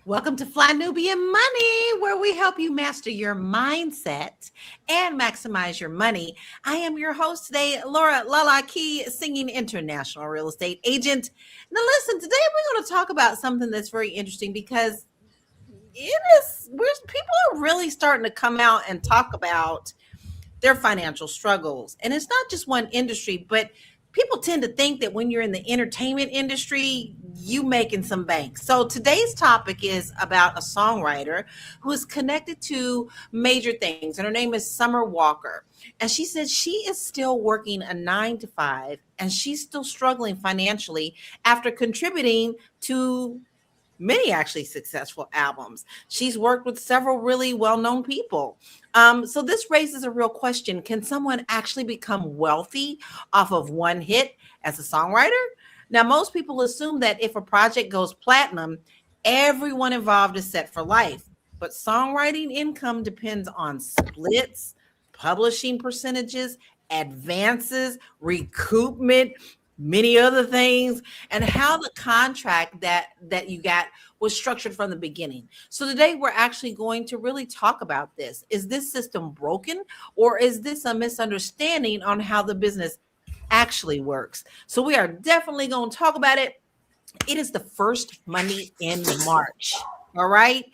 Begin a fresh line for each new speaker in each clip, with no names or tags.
Welcome to Fly Nubian Money, where we help you master your mindset and maximize your money. I am your host today, Laura.A, singing international real estate agent. Now, listen, today we're going to talk about something that's very interesting because people are really starting to come out and talk about their financial struggles. And it's not just one industry, but people tend to think that when you're in the entertainment industry, you making some bank. So today's topic is about a songwriter who is connected to major things. And her name is Summer Walker. And she said she is still working a 9 to 5 and she's still struggling financially after contributing to many actually successful albums. She's worked with several really well-known people. So this raises a real question. Can someone actually become wealthy off of one hit as a songwriter? Now, most people assume that if a project goes platinum, everyone involved is set for life. But songwriting income depends on splits, publishing percentages, advances, recoupment, many other things, and how the contract that you got was structured from the beginning. So today we're actually going to really talk about this. Is this system broken, or is this a misunderstanding on how the business actually works? So we are definitely going to talk about it. It is the first Monday in March. All right.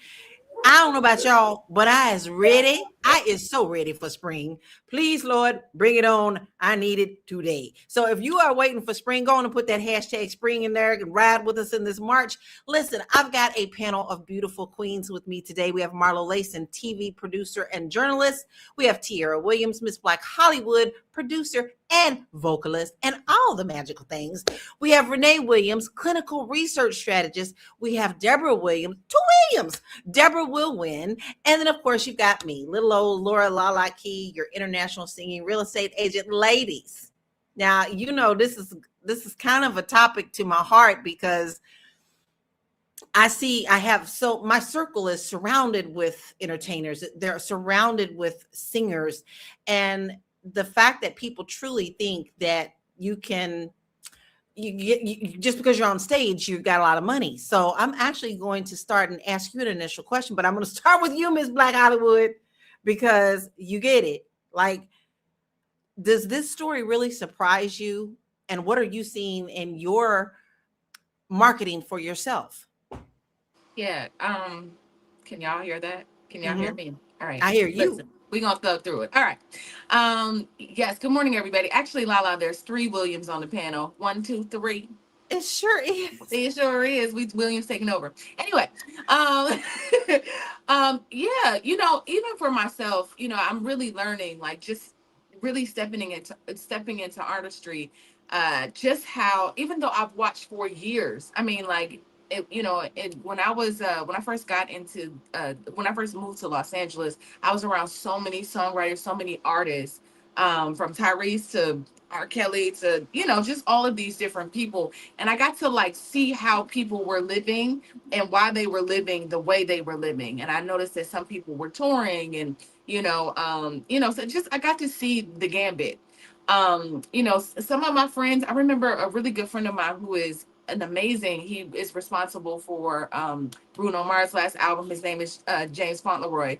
I don't know about y'all, but I is ready. I is so ready for spring. Please, Lord, bring it on. I need it today. So if you are waiting for spring, go on and put that hashtag spring in there and ride with us in this March. Listen, I've got a panel of beautiful queens with me today. We have Marlo Layson, TV producer and journalist. We have Tiara Williams, Miss Black Hollywood, producer and vocalist, and all the magical things. We have Renee Williams, clinical research strategist. We have Debra Williams, two Williams. Debra will win. And then, of course, you've got me, little old Laura.A, your international singing real estate agent. Ladies, now, you know, this is kind of a topic to my heart because my circle is surrounded with entertainers. They're surrounded with singers. And the fact that people truly think that just because you're on stage, you've got a lot of money. So I'm actually going to start and ask you an initial question, but I'm going to start with you, Miss Black Hollywood, because you get it. Like, does this story really surprise you? And what are you seeing in your marketing for yourself?
Yeah. Can y'all hear that? Can y'all hear me? All right.
I hear you.
Listen, we're gonna thug through it. All right. Yes, good morning, everybody. Actually, Lala, there's three Williams on the panel. One, two, three.
It sure is.
It sure is. We Williams taking over. Anyway, yeah, even for myself, I'm really learning, like, just really stepping into artistry, just how, even though I've watched for years, I mean, like, when I first got into when I first moved to Los Angeles, I was around so many songwriters, so many artists, from Tyrese to R. Kelly to, just all of these different people. And I got to, like, see how people were living and why they were living the way they were living. And I noticed that some people were touring and, so just, I got to see the gambit. Some of my friends, I remember a really good friend of mine who is he is responsible for Bruno Mars' last album. His name is James Fauntleroy.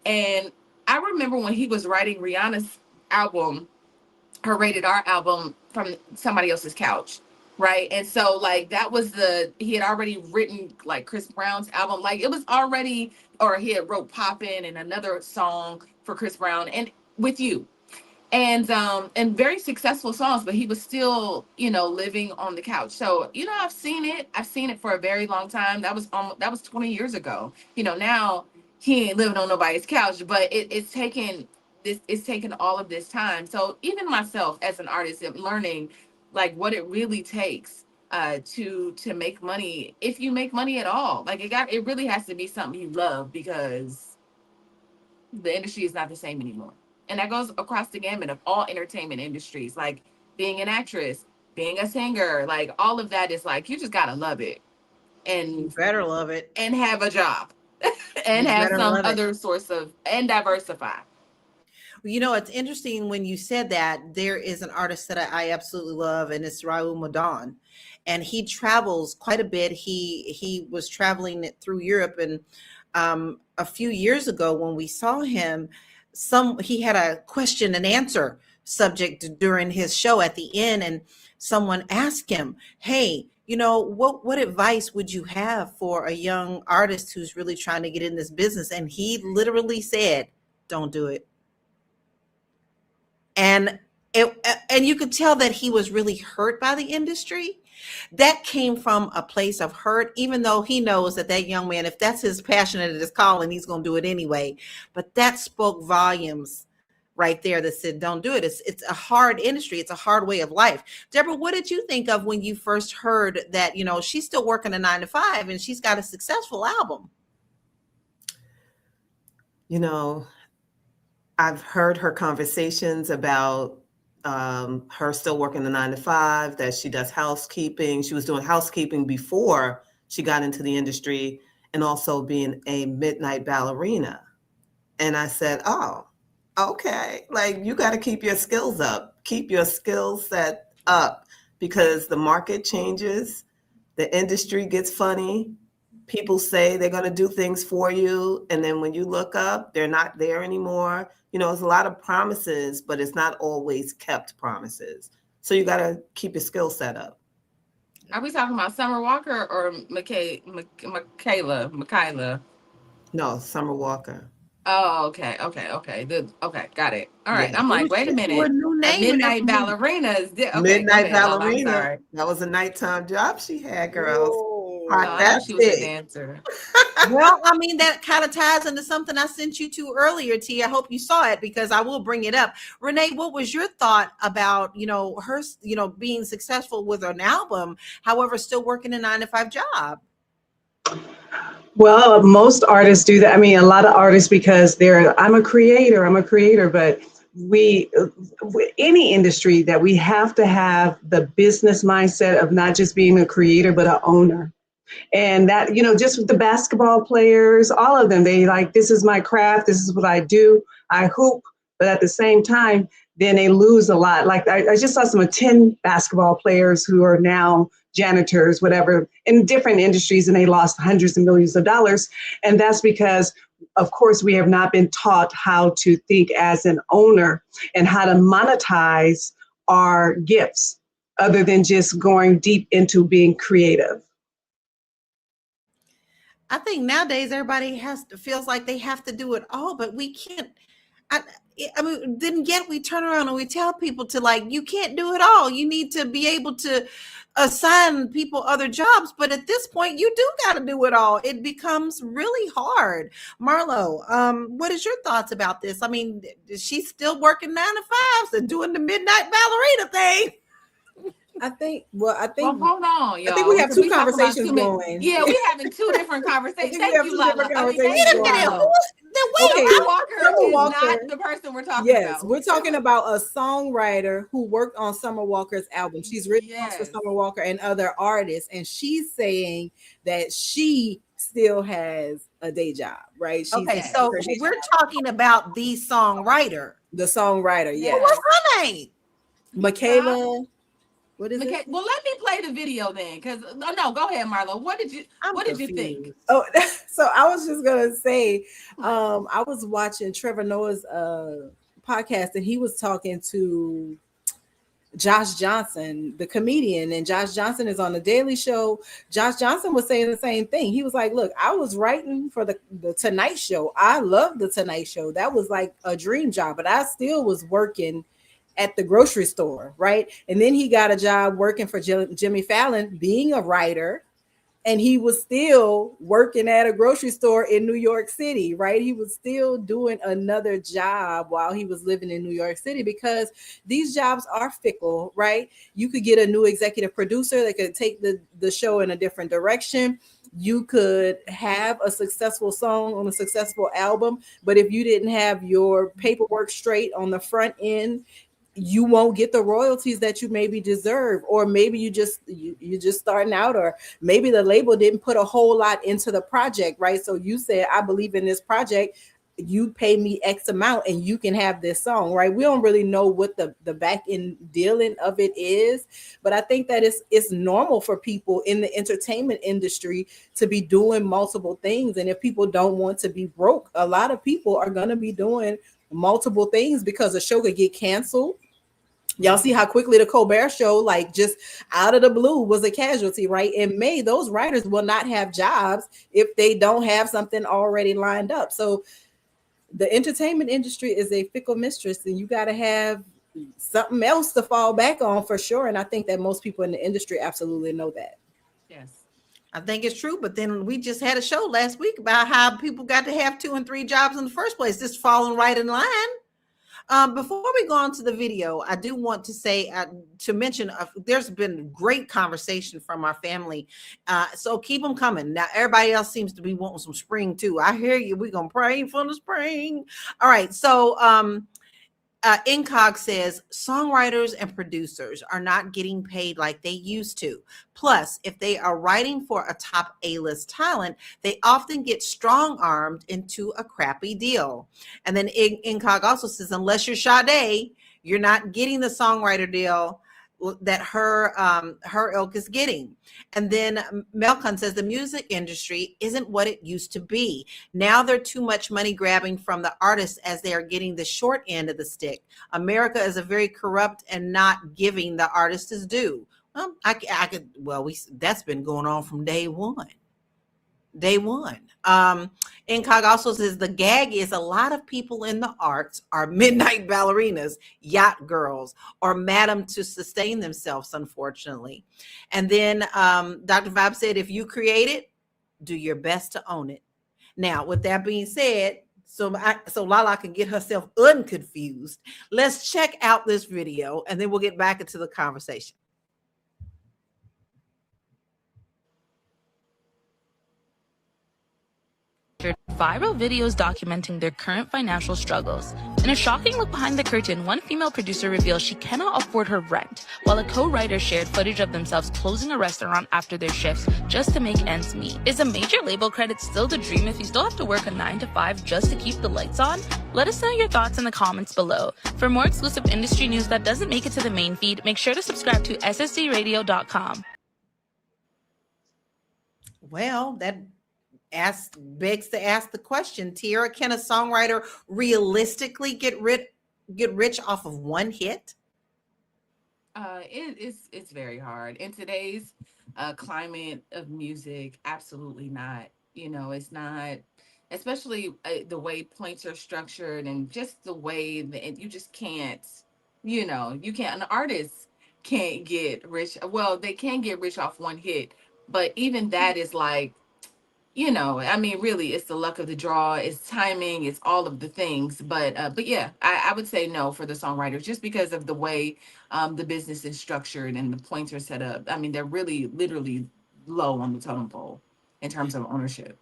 And I remember when he was writing Rihanna's album, her rated R album, from somebody else's couch, right? And so, like, he had already written, like, Chris Brown's album, like, it was already, or he had wrote Poppin' and another song for Chris Brown and With You, and very successful songs, but he was still, living on the couch. So, I've seen it for a very long time. That was 20 years ago. Now he ain't living on nobody's couch, but it's taken all of this time. So even myself as an artist, I'm learning, like, what it really takes to make money, if you make money at all. Like, it really has to be something you love, because the industry is not the same anymore. And that goes across the gamut of all entertainment industries, like being an actress, being a singer, like, all of that is, like, you just gotta love it,
You
and
better love it.
have a job and
You
have
better
some
love it.
other source of, and diversify.
You know, it's interesting when you said that. There is an artist that I absolutely love, and it's Raul Madon, and he travels quite a bit. He was traveling through Europe, and a few years ago when we saw him, he had a question and answer subject during his show at the end, and someone asked him, "Hey, you know, what advice would you have for a young artist who's really trying to get in this business?" And he literally said, "Don't do it." And and you could tell that he was really hurt by the industry. That came from a place of hurt, even though he knows that that young man, if that's his passion and his calling, he's going to do it anyway. But that spoke volumes right there that said, don't do it. It's a hard industry. It's a hard way of life. Debra, what did you think of when you first heard that, you know, she's still working a 9 to 5 and she's got a successful album?
You know, I've heard her conversations about her still working the 9 to 5, that she does housekeeping. She was doing housekeeping before she got into the industry, and also being a midnight ballerina. And I said, oh, okay, like you got to keep your skills up, keep your skill set up, because the market changes, the industry gets funny. People say they're going to do things for you, and then when you look up, they're not there anymore. You know, there's a lot of promises, but it's not always kept promises. So you got to keep your skill set up.
Are we talking about Summer Walker or Michaela?
No, Summer Walker.
Oh, okay. Okay, got it. All right. Yeah. I'm like, wait a minute. Midnight Ballerinas. Okay,
Midnight Ballerina. I'm sorry. That was a nighttime job she had, girls.
She was a dancer.
Well, I mean, that kind of ties into something I sent you to earlier, T. I hope you saw it, because I will bring it up. Renee, what was your thought about, you know, her, you know, being successful with an album, however, still working a 9 to 5 job?
Well, most artists do that. I mean, a lot of artists, because I'm a creator, but any industry, that we have to have the business mindset of not just being a creator, but an owner. And that, you know, just with the basketball players, all of them, they like, this is my craft, this is what I do, I hoop, but at the same time, then they lose a lot. Like I just saw some 10 basketball players who are now janitors, whatever, in different industries, and they lost hundreds of millions of dollars. And that's because, of course, we have not been taught how to think as an owner and how to monetize our gifts, other than just going deep into being creative.
I think nowadays everybody feels like they have to do it all, but we can't. I mean, then yet we turn around and we tell people to, like, you can't do it all. You need to be able to assign people other jobs. But at this point, you do got to do it all. It becomes really hard. Marlo, what is your thoughts about this? I mean, she's still working 9 to 5s and doing the midnight ballerina thing.
I think.
Well, hold on, y'all.
I think we have two conversations going.
Yeah, we're having two different conversations. Thank you, Laura.
Wait a minute.
Summer Walker is not the person we're talking about.
Yes, we're talking about a songwriter who worked on Summer Walker's album. She's written songs for Summer Walker and other artists, and she's saying that she still has a day job, right?
So we're talking about the songwriter.
The songwriter, yes.
Well, what's her name?
Michaela. What is it?
Well, let me play the video then, because no, go ahead, Marlo. What did you think?
Oh, so I was just gonna say, I was watching Trevor Noah's podcast, and he was talking to Josh Johnson, the comedian, and Josh Johnson is on the Daily Show. Josh Johnson was saying the same thing. He was like, look, I was writing for the Tonight Show. I love the Tonight Show. That was like a dream job, but I still was working at the grocery store, right? And then he got a job working for Jimmy Fallon, being a writer, and he was still working at a grocery store in New York City, right? He was still doing another job while he was living in New York City, because these jobs are fickle, right? You could get a new executive producer that could take the show in a different direction. You could have a successful song on a successful album, but if you didn't have your paperwork straight on the front end, you won't get the royalties that you maybe deserve, or maybe you just starting out, or maybe the label didn't put a whole lot into the project, right? So you said, I believe in this project, you pay me X amount and you can have this song, right? We don't really know what the back end dealing of it is, but I think that it's normal for people in the entertainment industry to be doing multiple things. And if people don't want to be broke, a lot of people are going to be doing multiple things because a show could get canceled. Y'all see how quickly the Colbert Show, like just out of the blue, was a casualty, right? In May, those writers will not have jobs if they don't have something already lined up. So the entertainment industry is a fickle mistress, and you got to have something else to fall back on for sure. And I think that most people in the industry absolutely know that.
Yes.
I think it's true, but then we just had a show last week about how people got to have 2 and 3 jobs in the first place, just falling right in line. Before we go on to the video, I do want to say, to mention, there's been great conversation from our family. So keep them coming. Now, everybody else seems to be wanting some spring too. I hear you. We're going to pray for the spring. All right. So, Incog says songwriters and producers are not getting paid like they used to. Plus, if they are writing for a top A-list talent, they often get strong-armed into a crappy deal. And then Incog also says, unless you're Sade, you're not getting the songwriter deal that her ilk is getting. And then Melkon says the music industry isn't what it used to be. Now they're too much money grabbing from the artists as they are getting the short end of the stick. America is a very corrupt and not giving the artist his due. Well, that's been going on from day one. Incog also says the gag is a lot of people in the arts are midnight ballerinas, yacht girls, or madam to sustain themselves, unfortunately. And then Dr. Vibe said, if you create it, do your best to own it. Now, with that being said, so Lala can get herself unconfused, let's check out this video and then we'll get back into the conversation.
Viral videos documenting their current financial struggles. In a shocking look behind the curtain, one female producer reveals she cannot afford her rent, while a co-writer shared footage of themselves closing a restaurant after their shifts just to make ends meet. Is a major label credit still the dream if you still have to work a 9 to 5 just to keep the lights on? Let us know your thoughts in the comments below. For more exclusive industry news that doesn't make it to the main feed, make sure to subscribe to sscradio.com.
Well, that begs to ask the question, Tiara, can a songwriter realistically get rich off of one hit?
It's very hard in today's climate of music. Absolutely not. It's not, especially the way points are structured and just the way that you just can't. You can't. An artist can't get rich. Well, they can get rich off one hit, but even that is like, really, it's the luck of the draw, it's timing, it's all of the things. But yeah, I would say no for the songwriters, just because of the way the business is structured and the points are set up. I mean, they're really, literally low on the totem pole in terms of ownership.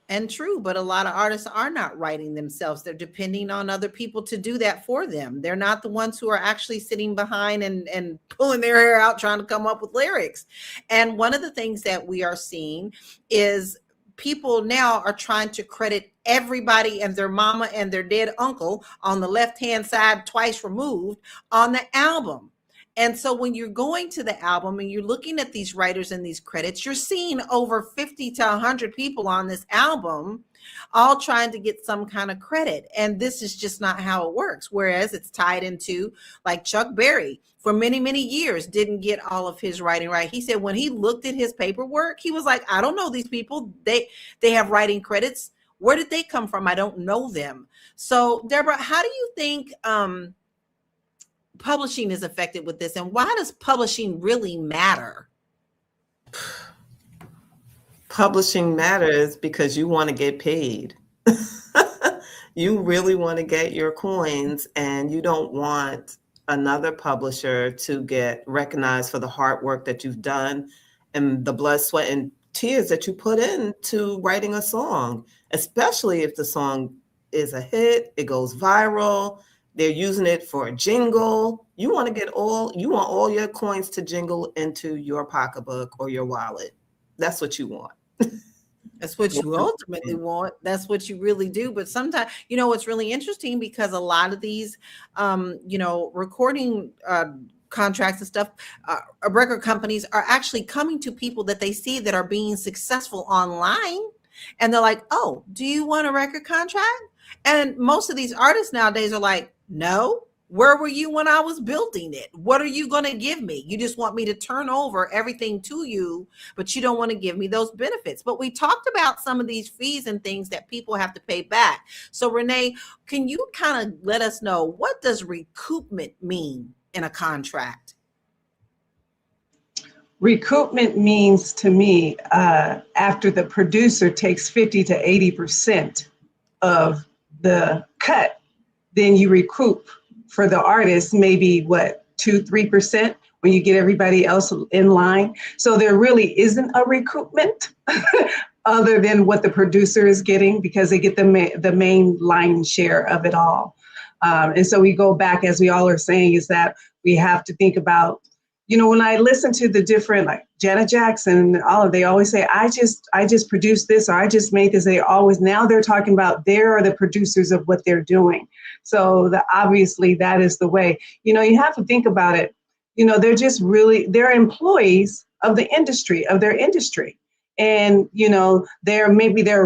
And true, but a lot of artists are not writing themselves. They're depending on other people to do that for them. They're not the ones who are actually sitting behind and pulling their hair out trying to come up with lyrics. And one of the things that we are seeing is people now are trying to credit everybody and their mama and their dead uncle on the left-hand side, twice removed, on the album. And so when you're going to the album and you're looking at these writers and these credits, you're seeing over 50 to 100 people on this album, all trying to get some kind of credit. And this is just not how it works. Whereas it's tied into, like Chuck Berry, for many, many years, didn't get all of his writing right. He said when he looked at his paperwork, he was like, I don't know these people. They have writing credits. Where did they come from? I don't know them. So, Debra, how do you think publishing is affected with this, and why does publishing really matter?
Publishing matters because you want to get paid. You really want to get your coins, and you don't want another publisher to get recognized for the hard work that you've done and the blood, sweat, and tears that you put into writing a song, especially if the song is a hit, it goes viral, they're using it for a jingle. You want all your coins to jingle into your pocketbook or your wallet. That's what you want.
That's what you ultimately want. That's what you really do. But sometimes, it's really interesting because a lot of these, recording contracts and stuff, record companies are actually coming to people that they see that are being successful online. And they're like, oh, do you want a record contract? And most of these artists nowadays are like, no. Where were you when I was building it? What are you going to give me? You just want me to turn over everything to you, but you don't want to give me those benefits. But we talked about some of these fees and things that people have to pay back. So Renee, can you kind of let us know, what does recoupment mean in a contract?
Recoupment means to me, after the producer takes 50 to 80% of the cut, then you recoup for the artist, maybe 2-3% when you get everybody else in line. So there really isn't a recoupment other than what the producer is getting, because they get the main line share of it all. And so we go back, as we all are saying, is that we have to think about, when I listen to the different, like Janet Jackson, they always say, I just produced this, or I just made this. Now they're talking about they are the producers of what they're doing. So obviously that is the way, you have to think about it. They're just they're employees of their industry. And, they're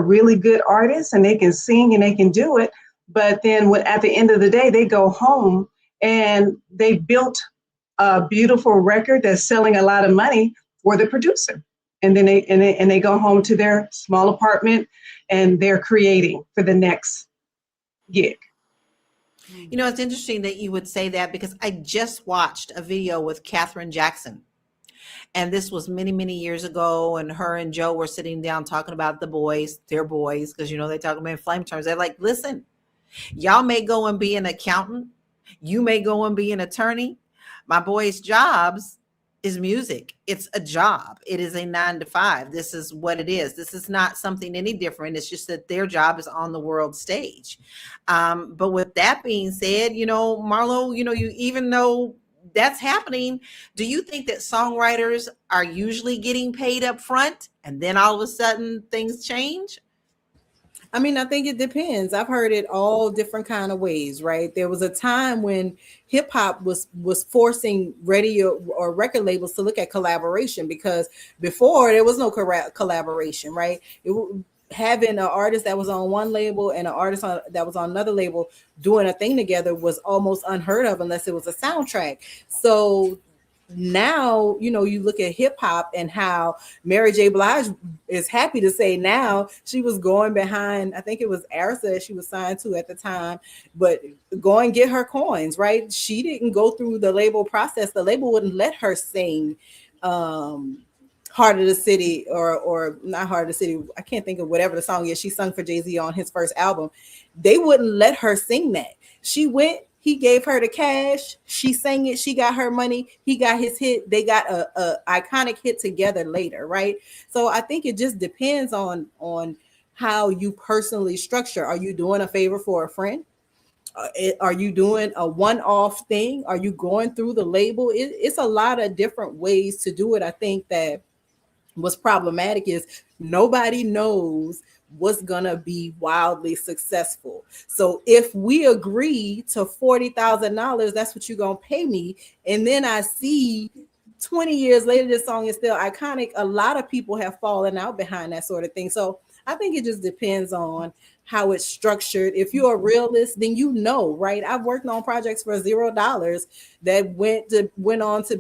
really good artists and they can sing and they can do it. But then at the end of the day, they go home and they built a beautiful record that's selling a lot of money for the producer. And then they go home to their small apartment and they're creating for the next gig.
It's interesting that you would say that, because I just watched a video with Katherine Jackson. And this was many, many years ago. And her and Joe were sitting down talking about their boys, because, they talk about in flame terms. They're like, listen, y'all may go and be an accountant. You may go and be an attorney. My boys' jobs is music. It's a job. It is a 9-to-5. This is what it is. This is not something any different. It's just that their job is on the world stage. But with that being said, Marlo, you, even though that's happening, do you think that songwriters are usually getting paid up front and then all of a sudden things change?
I mean, I think it depends. I've heard it all different kind of ways, right? There was a time when hip hop was forcing radio or record labels to look at collaboration, because before there was no collaboration, right? Having an artist that was on one label and an artist that was on another label doing a thing together was almost unheard of unless it was a soundtrack. So now, you look at hip hop and how Mary J. Blige is happy to say now she was going behind, I think it was Arista she was signed to at the time, but go and get her coins, right? She didn't go through the label process. The label wouldn't let her sing Heart of the City or not Heart of the City. I can't think of whatever the song is. She sung for Jay-Z on his first album. They wouldn't let her sing that. She went, he gave her the cash. She sang it. She got her money. He got his hit. They got a iconic hit together later, right? So I think it just depends on how you personally structure. Are you doing a favor for a friend? Are you doing a one-off thing? Are you going through the label? It's a lot of different ways to do it. I think that what's problematic is nobody knows what's gonna be wildly successful. So if we agree to $40,000, that's what you're gonna pay me, and then I see 20 years later this song is still iconic, a lot of people have fallen out behind that sort of thing. So I think it just depends on how it's structured. If you're a realist, then right? I've worked on projects for $0 that went on to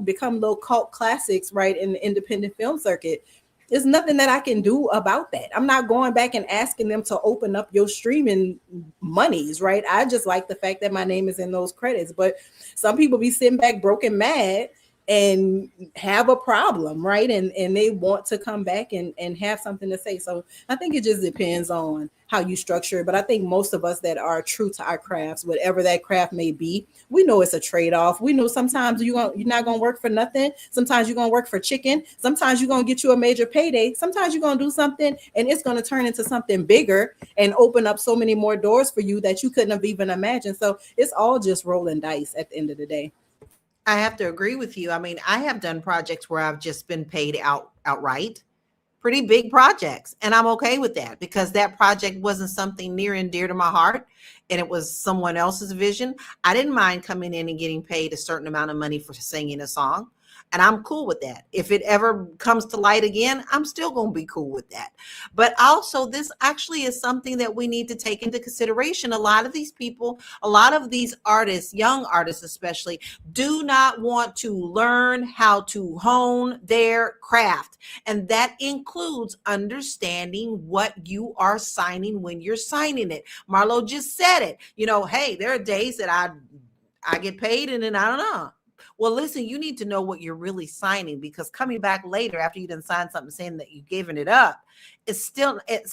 become little cult classics, right, in the independent film circuit. There's nothing that I can do about that. I'm not going back and asking them to open up your streaming monies, right? I just like the fact that my name is in those credits. But some people be sitting back broken mad and have a problem, right? And they want to come back and have something to say. So I think it just depends on how you structure it. But I think most of us that are true to our crafts, whatever that craft may be, we know it's a trade-off. We know sometimes you're not going to work for nothing. Sometimes you're going to work for chicken. Sometimes you're going to get you a major payday. Sometimes you're going to do something and it's going to turn into something bigger and open up so many more doors for you that you couldn't have even imagined. So it's all just rolling dice at the end of the day.
I have to agree with you. I mean, I have done projects where I've just been paid outright pretty big projects. And I'm okay with that because that project wasn't something near and dear to my heart. And it was someone else's vision. I didn't mind coming in and getting paid a certain amount of money for singing a song. And I'm cool with that. If it ever comes to light again, I'm still going to be cool with that. But also, this actually is something that we need to take into consideration. A lot of these people, a lot of these artists, young artists especially, do not want to learn how to hone their craft. And that includes understanding what you are signing when you're signing it. Marlo just said it. You know, hey, there are days that I get paid and then I don't know. Well, listen, you need to know what you're really signing, because coming back later after you done signed something saying that you've given it up,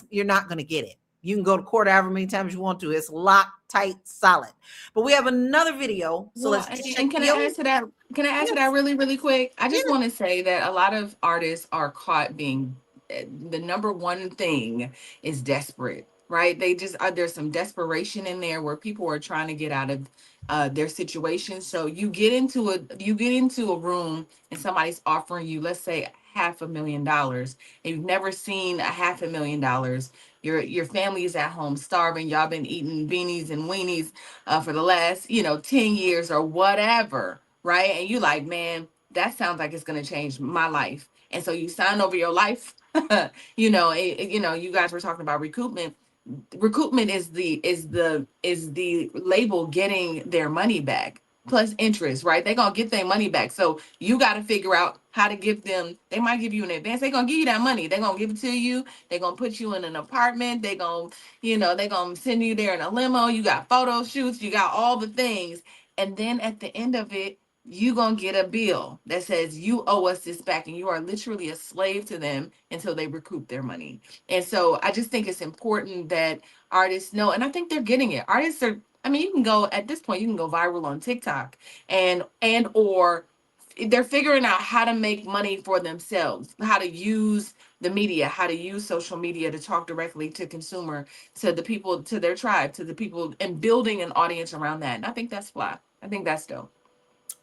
you're not going to get it. You can go to court however many times you want to. It's locked, tight, solid. But we have another video. So
Well, and can I add to that? Can I add to that really, really quick? I just want to say that a lot of artists are caught being, the number one thing is desperate, right? They just there's some desperation in there where people are trying to get out of their situation. So you get into a room and somebody's offering you, let's say, $500,000, and you've never seen $500,000. Your family is at home starving. Y'all been eating beanies and weenies for the last 10 years or whatever, right? And you like, man, that sounds like it's going to change my life. And so you sign over your life. You guys were talking about recoupment. Recoupment is the label getting their money back plus interest, right? They're gonna get their money back. So you got to figure out how to give them. They might give you an advance. They're gonna give you that money. They're gonna give it to you. They're gonna put you in an apartment. They're gonna send you there in a limo. You got photo shoots. You got all the things. And then at the end of it, you gonna get a bill that says you owe us this back, and you are literally a slave to them until they recoup their money. And so I just think it's important that artists know, and I think they're getting it. Artists are, I mean, you can go, at this point, you can go viral on TikTok or they're figuring out how to make money for themselves, how to use the media, how to use social media to talk directly to consumer, to the people, to their tribe, to the people, and building an audience around that. And I think that's fly. I think that's dope.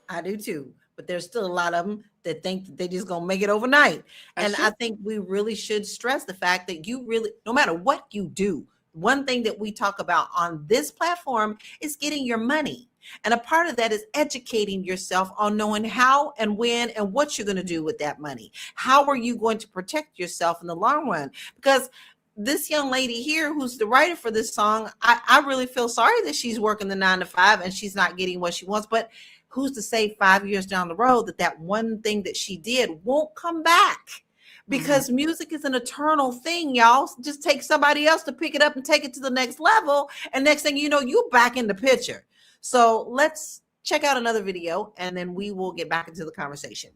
I do too, but there's still a lot of them that think that they just gonna make it overnight. And I think we really should stress the fact that you really, no matter what you do, one thing that we talk about on this platform is getting your money. And a part of that is educating yourself on knowing how and when and what you're going to do with that money. How are you going to protect yourself in the long run? Because this young lady here, who's the writer for this song, I really feel sorry that she's working the 9 to 5 and she's not getting what she wants. But who's to say 5 years down the road that one thing that she did won't come back? Because music is an eternal thing, y'all. Just take somebody else to pick it up and take it to the next level. And next thing you know, you back in the picture. So let's check out another video and then we will get back into the conversation.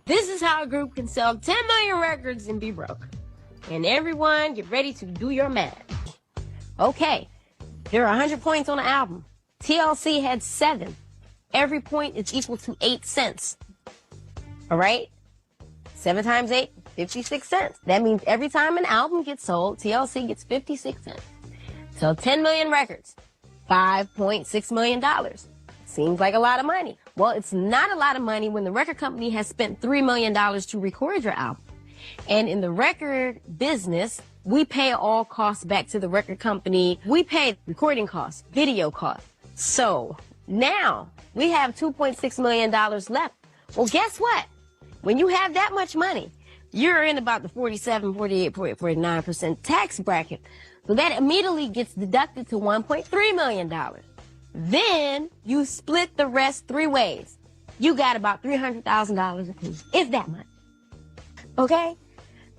This is how a group can sell 10 million records and be broke. And everyone, get ready to do your math. Okay, there are 100 points on the album. TLC had 7. Every point is equal to 8 cents. All right? 7 times 8, 56 cents. That means every time an album gets sold, TLC gets 56 cents. So 10 million records, $5.6 million. Seems like a lot of money. Well, it's not a lot of money when the record company has spent $3 million to record your album. And in the record business, we pay all costs back to the record company. We pay recording costs, video costs. So now we have $2.6 million left. Well, guess what? When you have that much money, you're in about the 47, 48, 49% tax bracket. So that immediately gets deducted to $1.3 million. Then you split the rest 3 ways. You got about $300,000 apiece, if that much. Okay?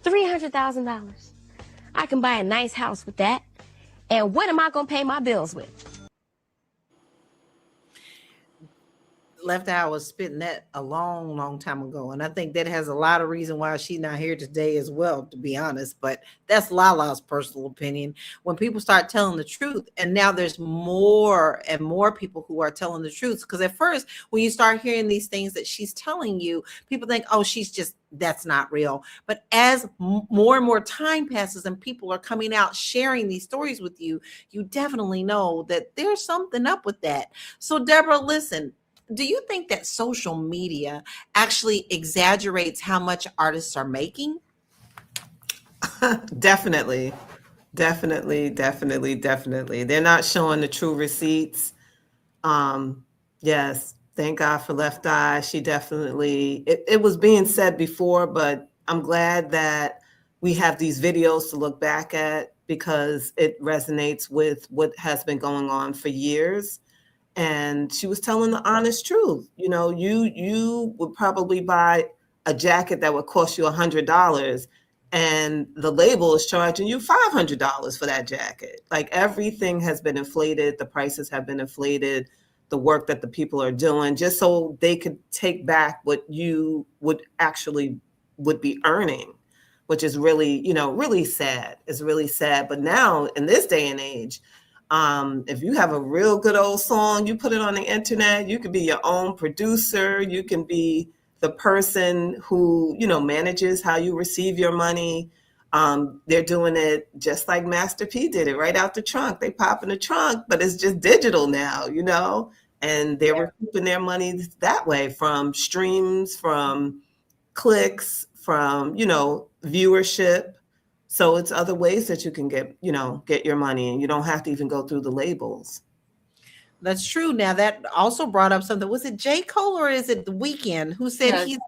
$300,000. I can buy a nice house with that. And what am I going to pay my bills with?
Left Eye was spitting that a long time ago. And I think that has a lot of reason why she's not here today as well, to be honest. But that's Lala's personal opinion. When people start telling the truth, and now there's more and more people who are telling the truth. Because at first, when you start hearing these things that she's telling you, people think, oh, that's not real. But as more and more time passes and people are coming out sharing these stories with you, you definitely know that there's something up with that. So Debra, listen, do you think that social media actually exaggerates how much artists are making?
Definitely. Definitely. They're not showing the true receipts. Yes, thank God for Left Eye. She definitely, it was being said before, but I'm glad that we have these videos to look back at because it resonates with what has been going on for years. And she was telling the honest truth. You know, you would probably buy a jacket that would cost you $100, and the label is charging you $500 for that jacket. Like, everything has been inflated, the prices have been inflated, the work that the people are doing, just so they could take back what you would be earning, which is really, really sad. It's really sad. But now in this day and age, if you have a real good old song, you put it on the internet, you can be your own producer, you can be the person who, manages how you receive your money. They're doing it just like Master P did it right out the trunk. They pop in the trunk, but it's just digital now, and they're recouping their money that way, from streams, from clicks, from, viewership. So it's other ways that you can get your money, and you don't have to even go through the labels.
That's true. Now that also brought up something. Was it J. Cole or is it The Weeknd who said he's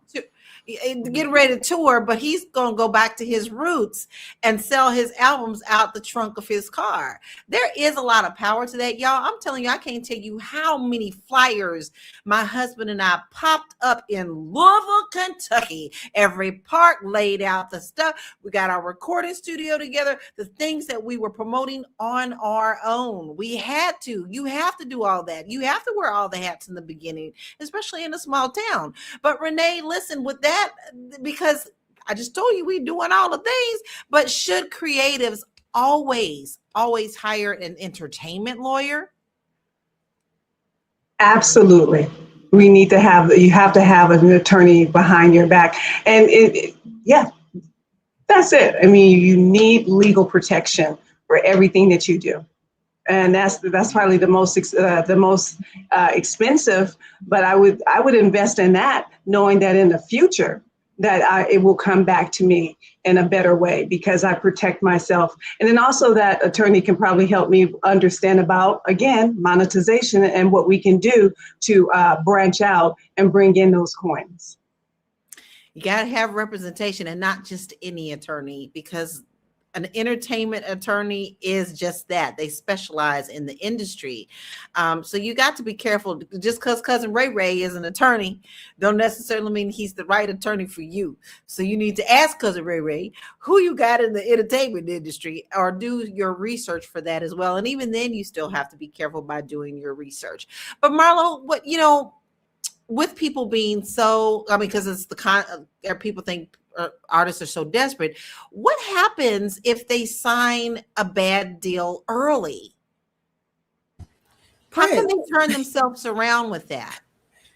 getting ready to tour, but he's going to go back to his roots and sell his albums out the trunk of his car? There is a lot of power to that, y'all. I'm telling you, I can't tell you how many flyers my husband and I popped up in Louisville, Kentucky. Every park laid out the stuff. We got our recording studio together, the things that we were promoting on our own. We had to. You have to do all that. You have to wear all the hats in the beginning, especially in a small town. But Renee, listen, with that, because I just told you we doing all the things, but should creatives always hire an entertainment lawyer?
Absolutely. You have to have an attorney behind your back. And that's it. I mean, you need legal protection for everything that you do. And that's probably the most expensive, but I would invest in that, knowing that in the future that it will come back to me in a better way because I protect myself. And then also that attorney can probably help me understand about, again, monetization and what we can do to branch out and bring in those coins.
You got to have representation, and not just any attorney, because an entertainment attorney is just that. They specialize in the industry. So you got to be careful. Just because Cousin Ray is an attorney don't necessarily mean he's the right attorney for you. So you need to ask Cousin Ray who you got in the entertainment industry, or do your research for that as well. And even then, you still have to be careful by doing your research. But Marlo, with people being so, because it's people think artists are so desperate. What happens if they sign a bad deal early? How can they turn themselves around with that?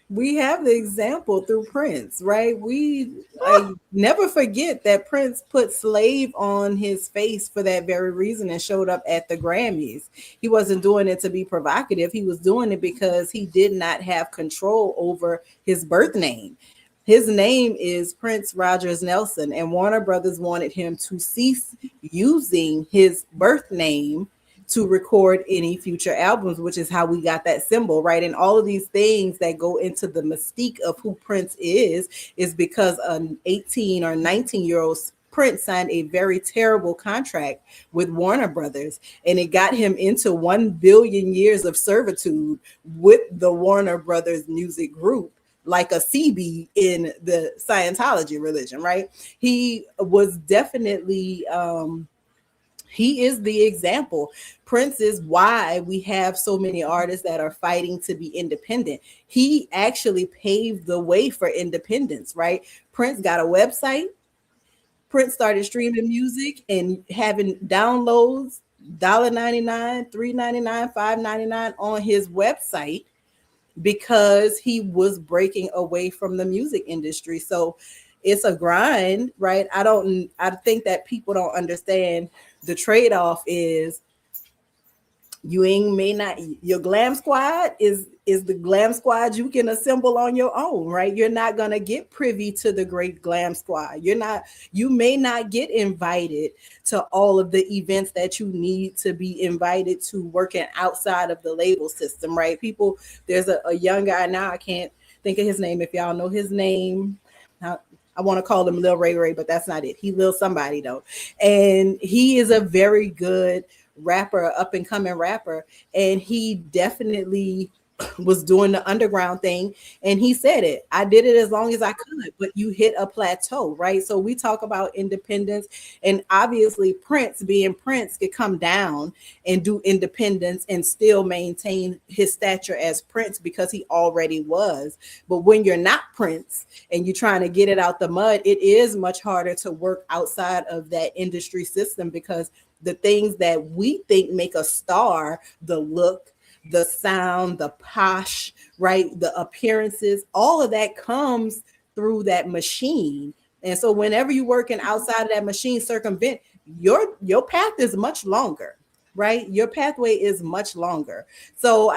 We have the example through Prince, right? I never forget that Prince put Slave on his face for that very reason and showed up at the Grammys. He wasn't doing it to be provocative. He was doing it because he did not have control over his birth name. His name is Prince Rogers Nelson, and Warner Brothers wanted him to cease using his birth name to record any future albums, which is how we got that symbol, right? And all of these things that go into the mystique of who Prince is because an 18 or 19-year-old Prince signed a very terrible contract with Warner Brothers, and it got him into 1 billion years of servitude with the Warner Brothers music group, like a CB in the Scientology religion, right? He was definitely, he is the example. Prince is why we have so many artists that are fighting to be independent. He actually paved the way for independence, right? Prince got a website. Prince started streaming music and having downloads, $1.99, $3.99, $5.99 on his website, because he was breaking away from the music industry. So it's a grind, right? I think that people don't understand the trade-off is You ain't may not your glam squad is the glam squad you can assemble on your own, right? You're not gonna get privy to the great glam squad. You may not get invited to all of the events that you need to be invited to, working outside of the label system, right? There's a young guy now, I can't think of his name. If y'all know his name, I want to call him Lil Ray Ray, but that's not it. He Lil somebody though. And he is a very good rapper, up and coming rapper. And he definitely was doing the underground thing. And he said it. I did it as long as I could, but you hit a plateau, right? So we talk about independence, and obviously Prince, being Prince, could come down and do independence and still maintain his stature as Prince because he already was. But when you're not Prince and you're trying to get it out the mud, it is much harder to work outside of that industry system, because the things that we think make a star, the look, the sound, the posh, right, the appearances, all of that comes through that machine. And so whenever you're working outside of that machine, circumvent, your path is much longer, right? Your pathway is much longer. So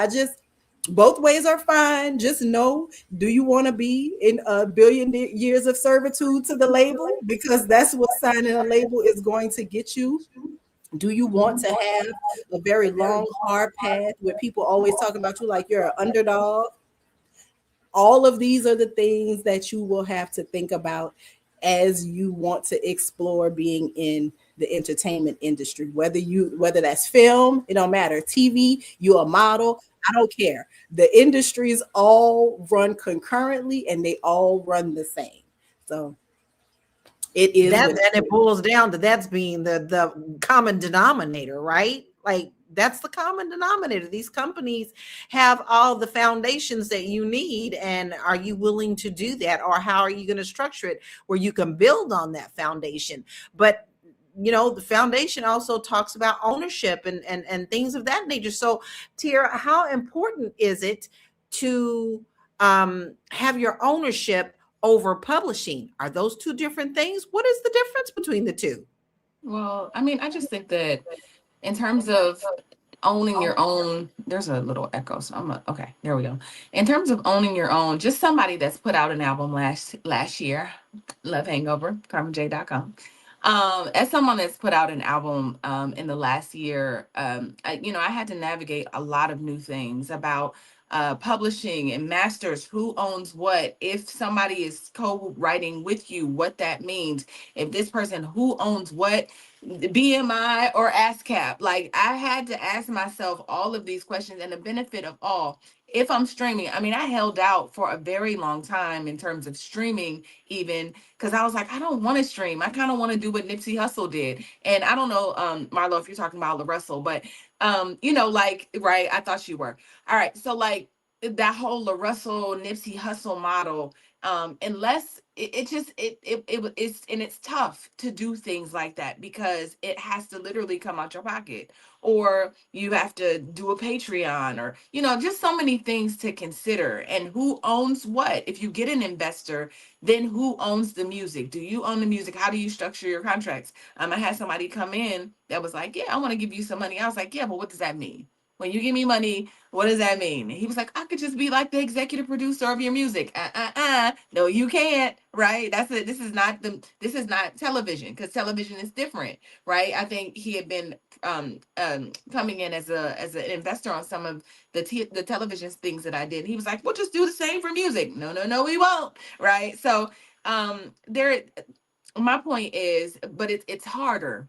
both ways are fine. Just know, do you want to be in a billion years of servitude to the label? Because that's what signing a label is going to get you. Do you want to have a very long, hard path where people always talking about you like you're an underdog? All of these are the things that you will have to think about as you want to explore being in the entertainment industry. Whether that's film, it don't matter. TV, you're a model, I don't care. The industries all run concurrently and they all run the same. So it is
And it boils down to that's being the common denominator, right? Like that's the common denominator. These companies have all the foundations that you need, and are you willing to do that, or how are you going to structure it where you can build on that foundation? But the foundation also talks about ownership and things of that nature. So, Tiara, how important is it to have your ownership over publishing? Are those two different things? What is the difference between the two?
Well, I mean, I just think that in terms of owning your own, there's a little echo. So okay, there we go. In terms of owning your own, just somebody that's put out an album last year, Love Hangover, CarmenJ.com. As someone that's put out an album in the last year, I had to navigate a lot of new things about publishing and masters, who owns what, if somebody is co-writing with you, what that means, if this person, who owns what, BMI or ASCAP. Like, I had to ask myself all of these questions, and the benefit of all, if I'm streaming, I mean, I held out for a very long time in terms of streaming, even because I was like, I don't want to stream. I kind of want to do what Nipsey Hussle did. And I don't know, Marlo, if you're talking about the Russell, but right, I thought you were. All right, so like that whole Russell Nipsey Hussle model, unless it's tough to do things like that because it has to literally come out your pocket, or you have to do a Patreon, or just so many things to consider. And who owns what? If you get an investor, then who owns the music? Do you own the music? How do you structure your contracts? I had somebody come in that was like, yeah, I want to give you some money. I was like, yeah, but what does that mean? When you give me money, what does that mean? And he was like, I could just be like the executive producer of your music. No, you can't, right? That's it. This is not television, because television is different, right? I think he had been coming in as an investor on some of the television things that I did. He was like, we'll just do the same for music. No, we won't, right? So my point is, but it's harder,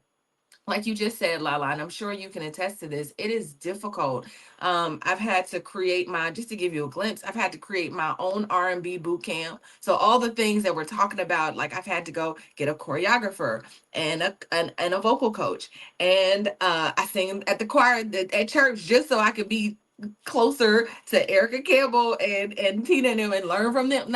like you just said, Lala, and I'm sure you can attest to this. It is difficult. I've had to create just to give you a glimpse, I've had to create my own R&B boot camp. So all the things that we're talking about, like I've had to go get a choreographer and a vocal coach. And I sing at the choir at church just so I could be closer to Erica Campbell and Tina and them and learn from them.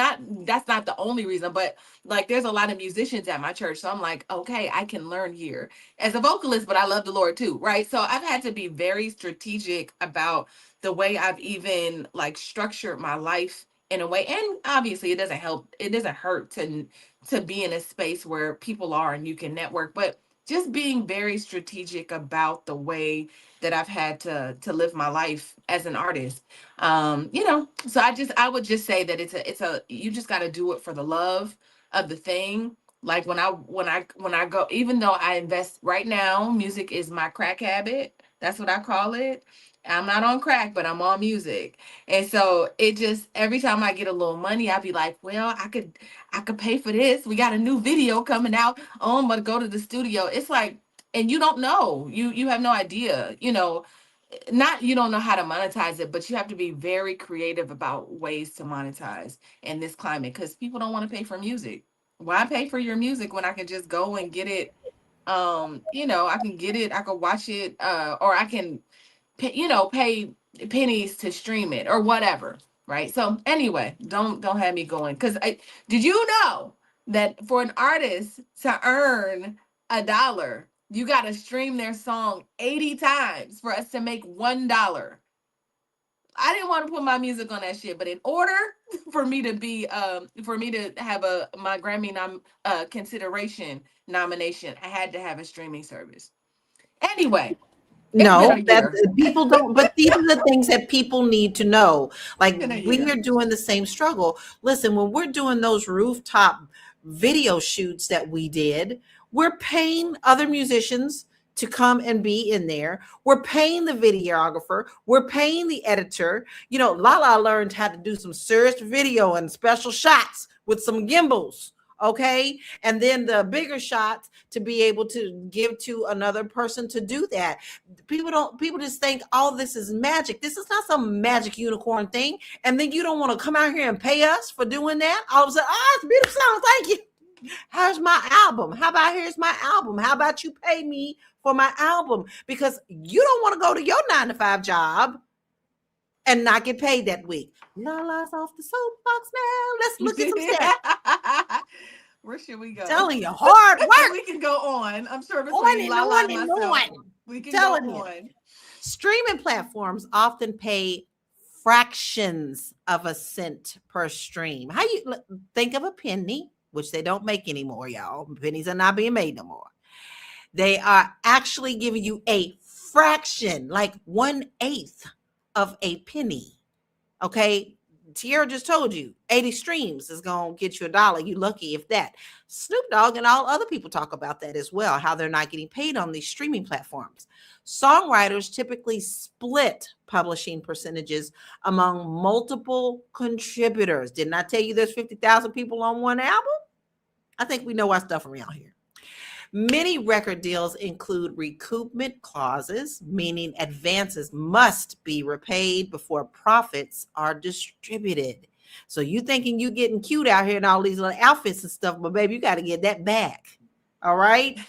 That's not the only reason, but like there's a lot of musicians at my church. So I'm like, okay, I can learn here as a vocalist, but I love the Lord too, right? So I've had to be very strategic about the way I've even like structured my life in a way. And obviously it doesn't hurt to be in a space where people are and you can network. But just being very strategic about the way that I've had to live my life as an artist. You know, so I would just say that it's a you just got to do it for the love of the thing. Like when I go, even though I invest right now, music is my crack habit. That's what I call it. I'm not on crack, but I'm on music. And so it just every time I get a little money, I'd be like, well, I could pay for this. We got a new video coming out. Oh, I'm gonna go to the studio. It's like, and you don't know. You have no idea, you know, not you don't know how to monetize it, but you have to be very creative about ways to monetize in this climate because people don't want to pay for music. Why pay for your music when I can just go and get it? You know, I can get it, I can watch it, or I can pay pennies to stream it or whatever, right? So anyway, don't have me going because I did you know that for an artist to earn $1, you got to stream their song 80 times for us to make $1. I didn't want to put my music on that shit, but in order for me to be for me to have my Grammy consideration nomination, I had to have a streaming service. Anyway, it's been a
No, that
year.
people don't, but these are the things that people need to know. Like
Been a
we
year.
are doing the same struggle. Listen, when we're doing those rooftop video shoots that we did, we're paying other musicians to come and be in there. We're paying the videographer, we're paying the editor. You know, Lala learned how to do some serious video and special shots with some gimbals. Okay. And then the bigger shots to be able to give to another person to do that. People just think all this is magic. This is not some magic unicorn thing. And then you don't want to come out here and pay us for doing that. All of a sudden, oh, it's a beautiful song. Thank you. How's my album? How about here's my album? How about you pay me for my album? Because you don't want to go to your 9-to-5 job and not get paid that week. Lala's off the soapbox now. Let's look at some stats.
Where should we go?
Telling you, hard work.
We can go on. I'm sure
On
between
and
Lala
on
and
and
myself,
on.
we can
Telling
go
you.
on.
Streaming platforms often pay fractions of a cent per stream. How you think of a penny, which they don't make anymore, y'all. Pennies are not being made no more. They are actually giving you a fraction, like 1/8 of a penny. Okay. Tierra just told you 80 streams is going to get you $1. You lucky if that. Snoop Dogg and all other people talk about that as well, how they're not getting paid on these streaming platforms. Songwriters typically split publishing percentages among multiple contributors. Didn't I tell you there's 50,000 people on one album? I think we know our stuff around here. Many record deals include recoupment clauses, meaning advances must be repaid before profits are distributed. So you thinking you getting cute out here in all these little outfits and stuff, but baby, you got to get that back. All right.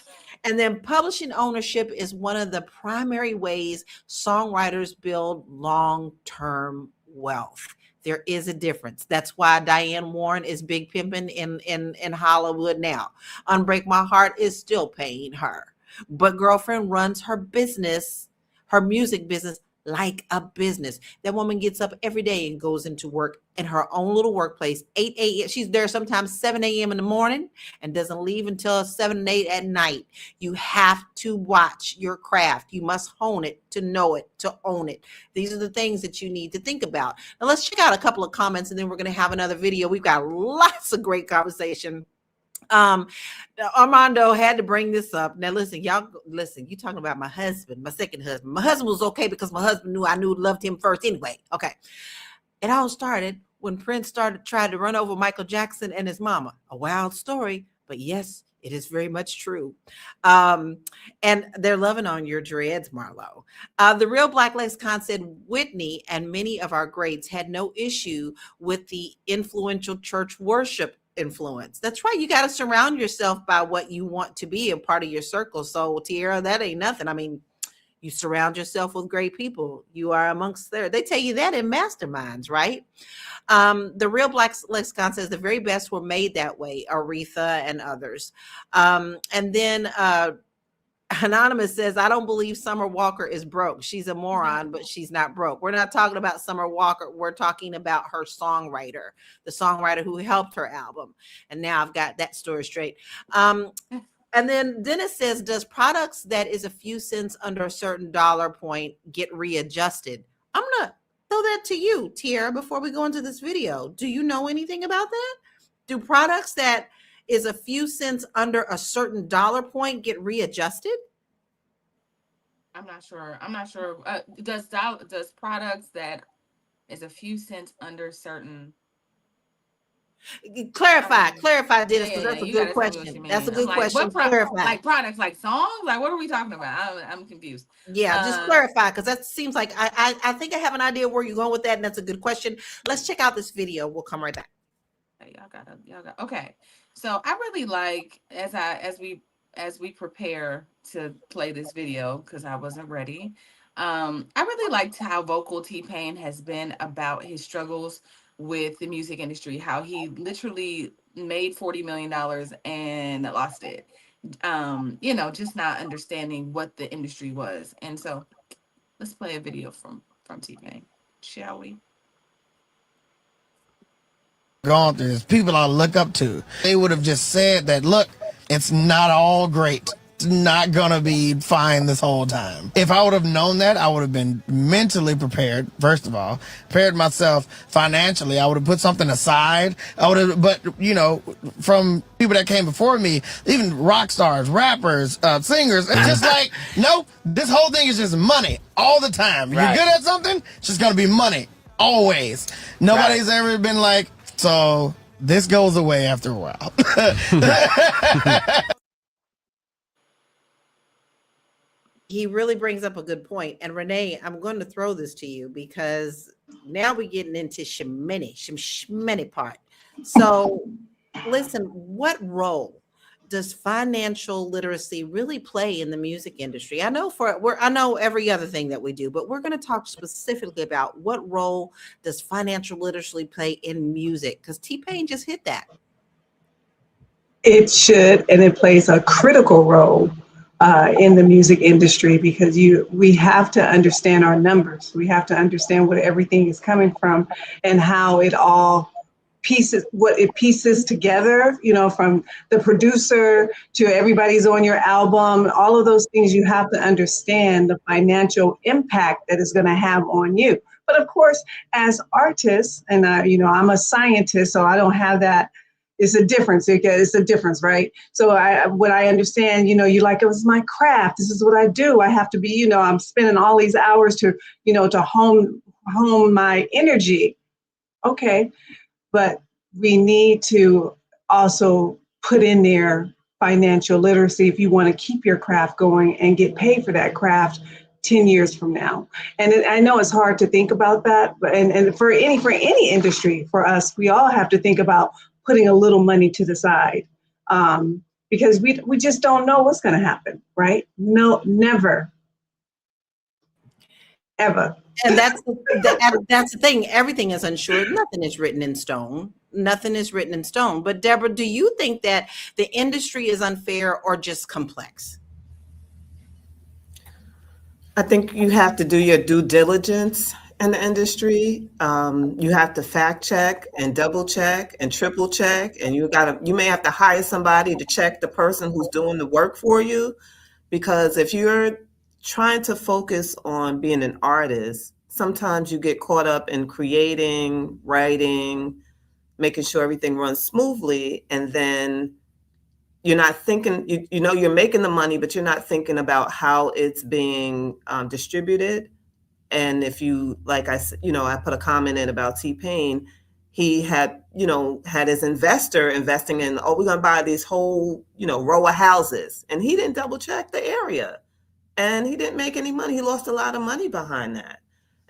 And then publishing ownership is one of the primary ways songwriters build long-term wealth. There is a difference. That's why Diane Warren is big pimping in Hollywood now. Unbreak My Heart is still paying her. But girlfriend runs her business, her music business, like a business. That woman gets up every day and goes into work in her own little workplace, 8 a.m. She's there sometimes 7 a.m. in the morning and doesn't leave until 7 8 at night. You have to watch your craft. You must hone it to know it, to own it. These are the things that you need to think about. Now let's check out a couple of comments and then we're going to have another video. We've got lots of great conversation. Armando had to bring this up. Now listen, y'all listen, you talking about my husband, my second husband. My husband was okay because my husband loved him first anyway. Okay. It all started when Prince tried to run over Michael Jackson and his mama. A wild story, but yes, it is very much true. And they're loving on your dreads, Marlo. The Real Black Lexicon said Whitney and many of our greats had no issue with the influential church worship influence. That's right. You got to surround yourself by what you want to be a part of your circle. So Tierra, that ain't nothing. I mean, you surround yourself with great people. You are amongst they tell you that in masterminds, right? The Real Black Lexicon says the very best were made that way, Aretha and others. And then Anonymous says, I don't believe Summer Walker is broke. She's a moron, but she's not broke. We're not talking about Summer Walker. We're talking about her the songwriter who helped her album. And now I've got that story straight. And then Dennis says, does products that is a few cents under a certain dollar point get readjusted? I'm gonna throw that to you, Tiara, before we go into this video. Do you know anything about that? Do products that is a few cents under a certain dollar point get readjusted?
I'm not sure. Does products that is a few cents under certain?
Clarify, Dennis,
Yeah,
because that's a
you
good
gotta tell me what you
question.
mean.
That's a
I'm
good
like,
question. Clarify.
like products, like songs? Like, what are we talking about? I'm confused.
Yeah, just clarify, because that seems like I think I have an idea where you're going with that, and that's a good question. Let's check out this video. We'll come right back.
Y'all got okay. So I really like as we prepare to play this video, because I wasn't ready. I really liked how vocal T-Pain has been about his struggles with the music industry, how he literally made $40 million and lost it. Just not understanding what the industry was. And so let's play a video from T-Pain, shall we?
Gone through this, people I look up to, they would have just said that, look, it's not all great. It's not gonna be fine this whole time. If I would have known that, I would have been mentally prepared, first of all, prepared myself financially. I would have put something aside. But from people that came before me, even rock stars, rappers, singers, it's just like, nope, this whole thing is just money all the time. Right. You're good at something, it's just gonna be money, always. Nobody's ever been like, so this goes away after a while.
He really brings up a good point. And Renee, I'm going to throw this to you, because now we're getting into shemini part. So listen, what role does financial literacy really play in the music industry? I know every other thing that we do, but we're going to talk specifically about what role does financial literacy play in music, because T-Pain just hit that.
It should, and it plays a critical role in the music industry, because we have to understand our numbers. We have to understand where everything is coming from and how it all pieces together, from the producer to everybody's on your album, all of those things. You have to understand the financial impact that is going to have on you. But of course, as artists, and I'm a scientist, so I don't have that. It's a difference. It's a difference, right? So what I understand, you like, it was my craft. This is what I do. I have to be, I'm spending all these hours to hone my energy. Okay. But we need to also put in there financial literacy if you want to keep your craft going and get paid for that craft 10 years from now. And I know it's hard to think about that, but and for any industry, for us, we all have to think about putting a little money to the side, because we just don't know what's going to happen, right? No, never, ever.
And that's the thing. Everything is unsure. Nothing is written in stone. But Debra, do you think that the industry is unfair or just complex?
I think you have to do your due diligence in the industry. You have to fact check and double check and triple check, and you may have to hire somebody to check the person who's doing the work for you, because if you're trying to focus on being an artist, sometimes you get caught up in creating, writing, making sure everything runs smoothly, and then you're not thinking, you're making the money, but you're not thinking about how it's being distributed. And if you, like I said, I put a comment in about T-Pain, he had his investor investing in, we're going to buy these whole, row of houses. And he didn't double check the area, and he didn't make any money. He lost a lot of money behind that.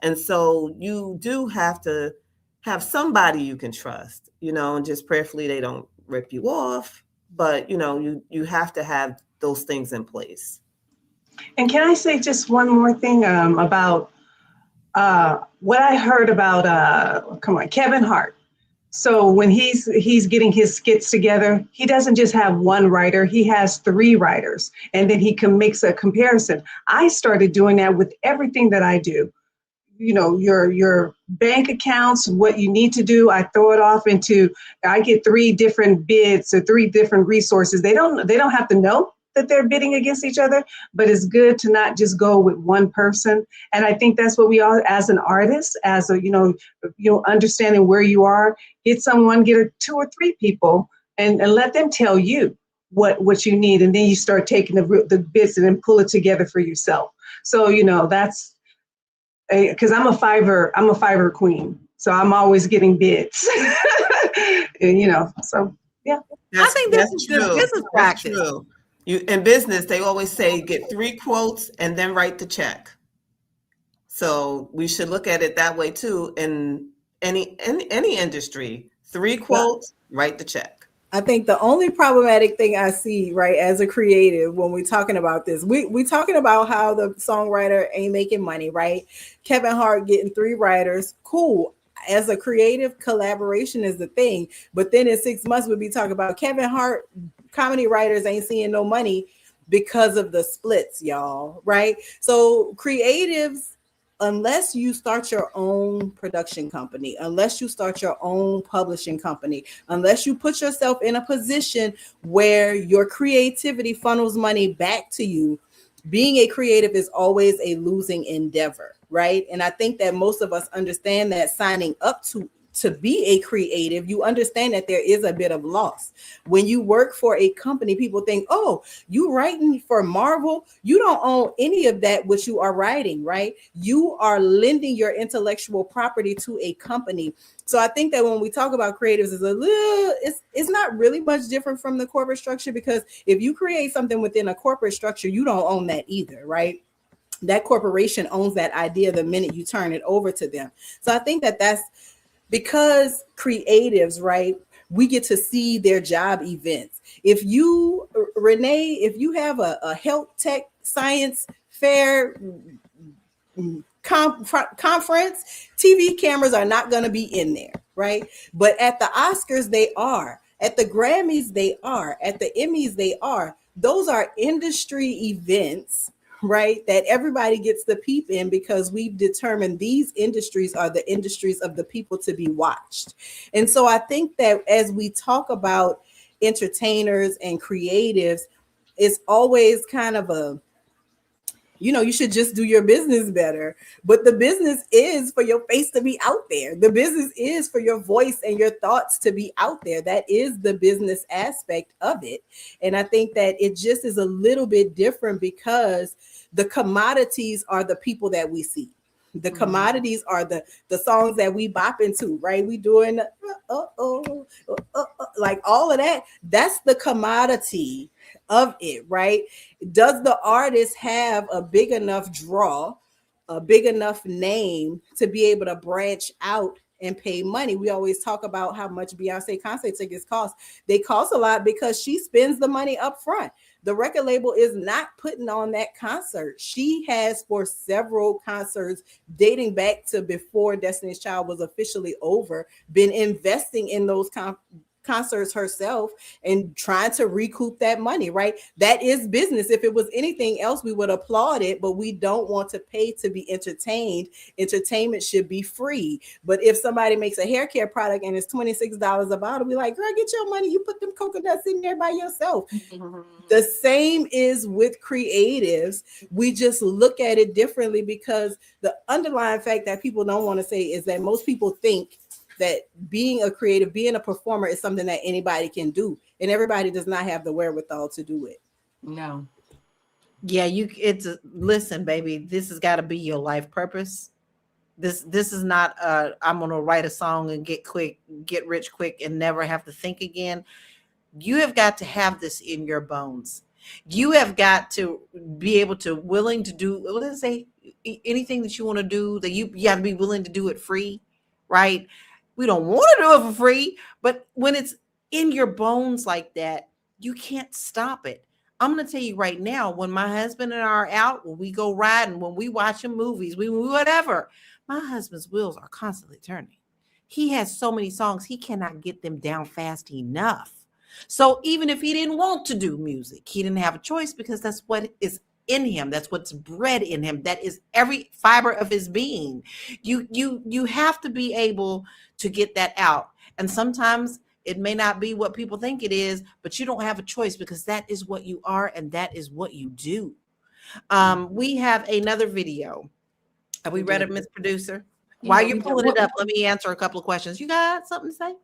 And so you do have to have somebody you can trust, and just prayerfully they don't rip you off. But, you have to have those things in place.
And can I say just one more thing about what I heard about, Kevin Hart. So when he's getting his skits together, he doesn't just have one writer, he has 3 writers, and then he can make a comparison. I started doing that with everything that I do. your bank accounts, what you need to do. I throw it off into, I get 3 different bids or 3 different resources. They don't have to know that they're bidding against each other, but it's good to not just go with one person. And I think that's what we all, as an artist, as a, understanding where you are, get 2 or 3 people and let them tell you what you need. And then you start taking the bits and then pull it together for yourself. So, that's, because I'm a Fiverr queen. So I'm always getting bids. And, so yeah.
I think this is good business practice.
That's true. In business, they always say get 3 quotes and then write the check. So we should look at it that way too. In any industry, 3 quotes, write the check.
I think the only problematic thing I see, right, as a creative, when we're talking about this, we talking about how the songwriter ain't making money, right? Kevin Hart getting 3 writers, cool. As a creative, collaboration is the thing. But then in 6 months, we'll be talking about Kevin Hart, comedy writers ain't seeing no money because of the splits, y'all, right? So creatives, unless you start your own production company, unless you start your own publishing company, unless you put yourself in a position where your creativity funnels money back to you, being a creative is always a losing endeavor, right? And I think that most of us understand that signing up to be a creative, you understand that there is a bit of loss. When you work for a company, people think, oh, you writing for Marvel, you don't own any of that which you are writing, right? You are lending your intellectual property to a company. So I think that when we talk about creatives, it's not really much different from the corporate structure, because if you create something within a corporate structure, you don't own that either, right? That corporation owns that idea the minute you turn it over to them. So I think that that's because creatives, right, we get to see their job events. If you, Renee, if you have a health tech science fair conference, TV cameras are not going to be in there, right? But at the Oscars, they are. At the Grammys, they are. At the Emmys, they are. Those are industry events, right, that everybody gets to peep in, because we've determined these industries are the industries of the people to be watched. And so I think that as we talk about entertainers and creatives, it's always kind of a, you should just do your business better. But the business is for your face to be out there. The business is for your voice and your thoughts to be out there. That is the business aspect of it. And I think that it just is a little bit different, because the commodities are the people that we see. The commodities are the songs that we bop into, right? We doing like all of that. That's the commodity of it, right? Does the artist have a big enough draw, a big enough name to be able to branch out and pay money? We always talk about how much Beyonce concert tickets cost. They cost a lot because she spends the money up front. The record label is not putting on that concert. She has, for several concerts dating back to before Destiny's Child was officially over, been investing in those concerts herself and trying to recoup that money, right? That is business. If it was anything else, we would applaud it, but we don't want to pay to be entertained. Entertainment should be free. But if somebody makes a hair care product and it's $26 a bottle, we like, girl, get your money. You put them coconuts in there by yourself. The same is with creatives. We just look at it differently, because the underlying fact that people don't want to say is that most people think that being a creative, being a performer is something that anybody can do. And everybody does not have the wherewithal to do it.
No.
Yeah, listen, baby, this has got to be your life purpose. This is not I'm gonna write a song and get rich quick and never have to think again. You have got to have this in your bones. You have got to be able to willing to do, what does it say? Anything that you want to do, that you got to be willing to do it free, right? We don't want to do it for free, but when it's in your bones like that, you can't stop it. I'm going to tell you right now, when my husband and I are out, when we go riding, when we watching movies, whatever, my husband's wheels are constantly turning. He has so many songs, he cannot get them down fast enough. So even if he didn't want to do music, he didn't have a choice, because that's what is in him. That's what's bred in him. That is every fiber of his being. You have to be able to get that out. And sometimes it may not be what people think it is, but you don't have a choice because that is what you are and that is what you do. We have another video. Have we read it, Miss Producer? While you're pulling it up, let me answer a couple of questions. You got something to say?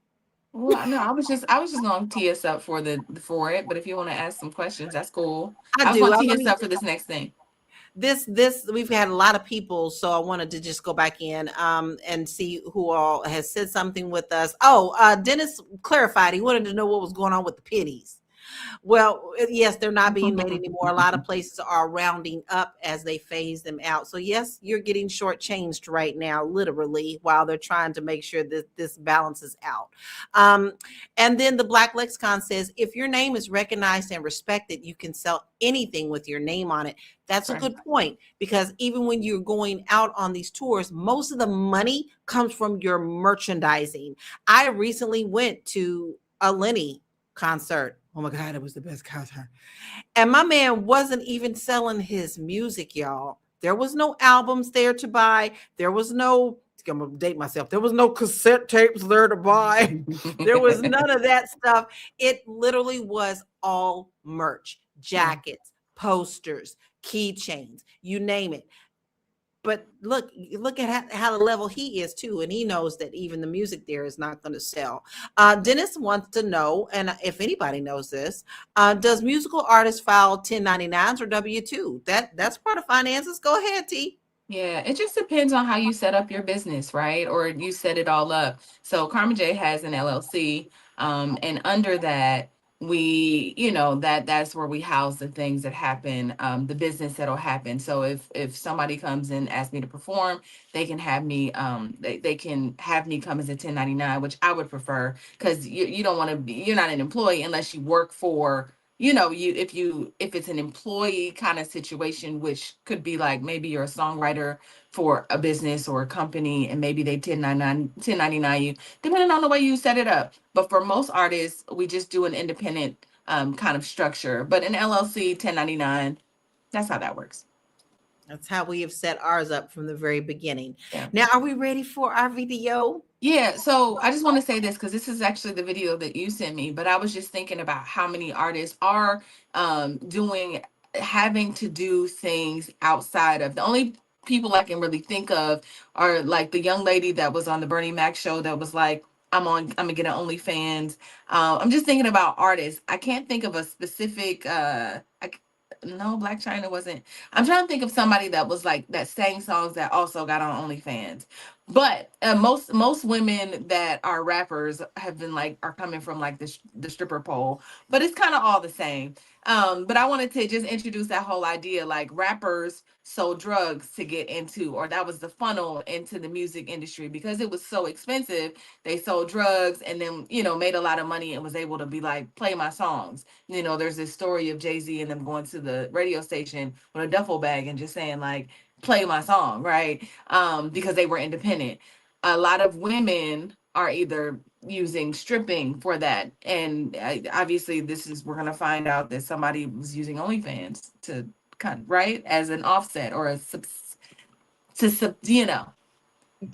Well, no, I was just gonna tee us up for it, but if you want to ask some questions, that's cool. I was gonna tee us up for this next thing.
This we've had a lot of people, so I wanted to just go back in and see who all has said something with us. Dennis clarified he wanted to know what was going on with the pennies. Well, yes, they're not being made anymore. A lot of places are rounding up as they phase them out. So yes, you're getting shortchanged right now, literally, while they're trying to make sure that this balances out. And then the Black Lexicon says, if your name is recognized and respected, you can sell anything with your name on it. That's a good point, because even when you're going out on these tours, most of the money comes from your merchandising. I recently went to a Lenny concert. Oh my God, it was the best concert. And my man wasn't even selling his music, y'all. There was no albums there to buy. There was no, I'm gonna date myself. There was no cassette tapes there to buy. There was none of that stuff. It literally was all merch, jackets, posters, keychains, you name it. But look at how the level he is too. And he knows that even the music there is not going to sell. Dennis wants to know, and if anybody knows this, does musical artists file 1099s or W-2? That's part of finances. Go ahead, T.
Yeah, it just depends on how you set up your business, right? Or you set it all up. So Carmen J has an LLC, and under that, that's where we house the things that happen, the business that'll happen. So if somebody comes and asks me to perform, they can have me they can have me come as a 1099, which I would prefer, because you don't want to be, you're not an employee unless you work for, if it's an employee kind of situation, which could be like maybe you're a songwriter for a business or a company, and maybe they 1099 you, depending on the way you set it up. But for most artists, we just do an independent kind of structure. But an LLC 1099, that's how that works.
That's how we have set ours up from the very beginning.
Yeah.
Now, are we ready for our video?
Yeah, so I just want to say this, because this is actually the video that you sent me, but I was just thinking about how many artists are having to do things outside of, the only people I can really think of are like the young lady that was on the Bernie Mac show that was like, I'm gonna get an OnlyFans. I'm just thinking about artists. I can't think of a specific, no, Black China wasn't. I'm trying to think of somebody that was like that sang songs that also got on OnlyFans. But most women that are rappers have been like, are coming from like the stripper pole, but it's kind of all the same. But I wanted to just introduce that whole idea, like rappers sold drugs to get into, or that was the funnel into the music industry, because it was so expensive. They sold drugs and then, made a lot of money and was able to be like, play my songs. There's this story of Jay-Z and them going to the radio station with a duffel bag and just saying like, play my song, right? Because they were independent. A lot of women are either using stripping for that. And obviously we're going to find out that somebody was using OnlyFans to right, as an offset or
to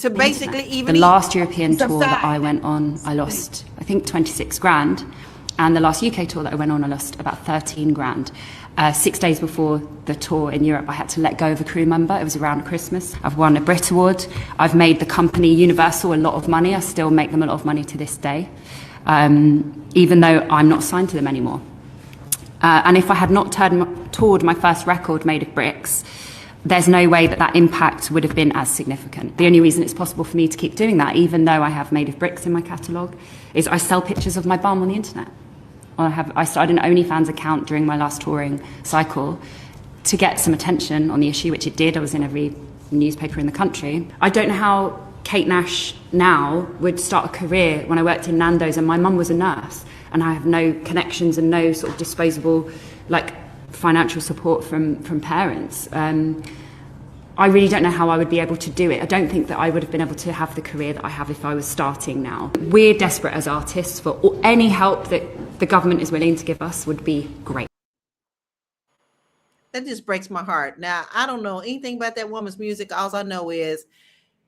basically even
the last European tour that I went on, I lost, I think, 26 grand. And the last UK tour that I went on, I lost about 13 grand. 6 days before the tour in Europe, I had to let go of a crew member. It was around Christmas. I've won a Brit Award. I've made the company Universal a lot of money. I still make them a lot of money to this day, even though I'm not signed to them anymore. And if I had not toured my first record, Made of Bricks, there's no way that impact would have been as significant. The only reason it's possible for me to keep doing that, even though I have Made of Bricks in my catalogue, is I sell pictures of my bum on the internet. I started an OnlyFans account during my last touring cycle to get some attention on the issue, which it did. I was in every newspaper in the country. I don't know how Kate Nash now would start a career when I worked in Nando's and my mum was a nurse, and I have no connections and no sort of disposable financial support from parents. I really don't know how I would be able to do it. I don't think that I would have been able to have the career that I have if I was starting now. We're desperate as artists for any help that the government is willing to give us would be great.
That just breaks my heart. Now, I don't know anything about that woman's music. All I know is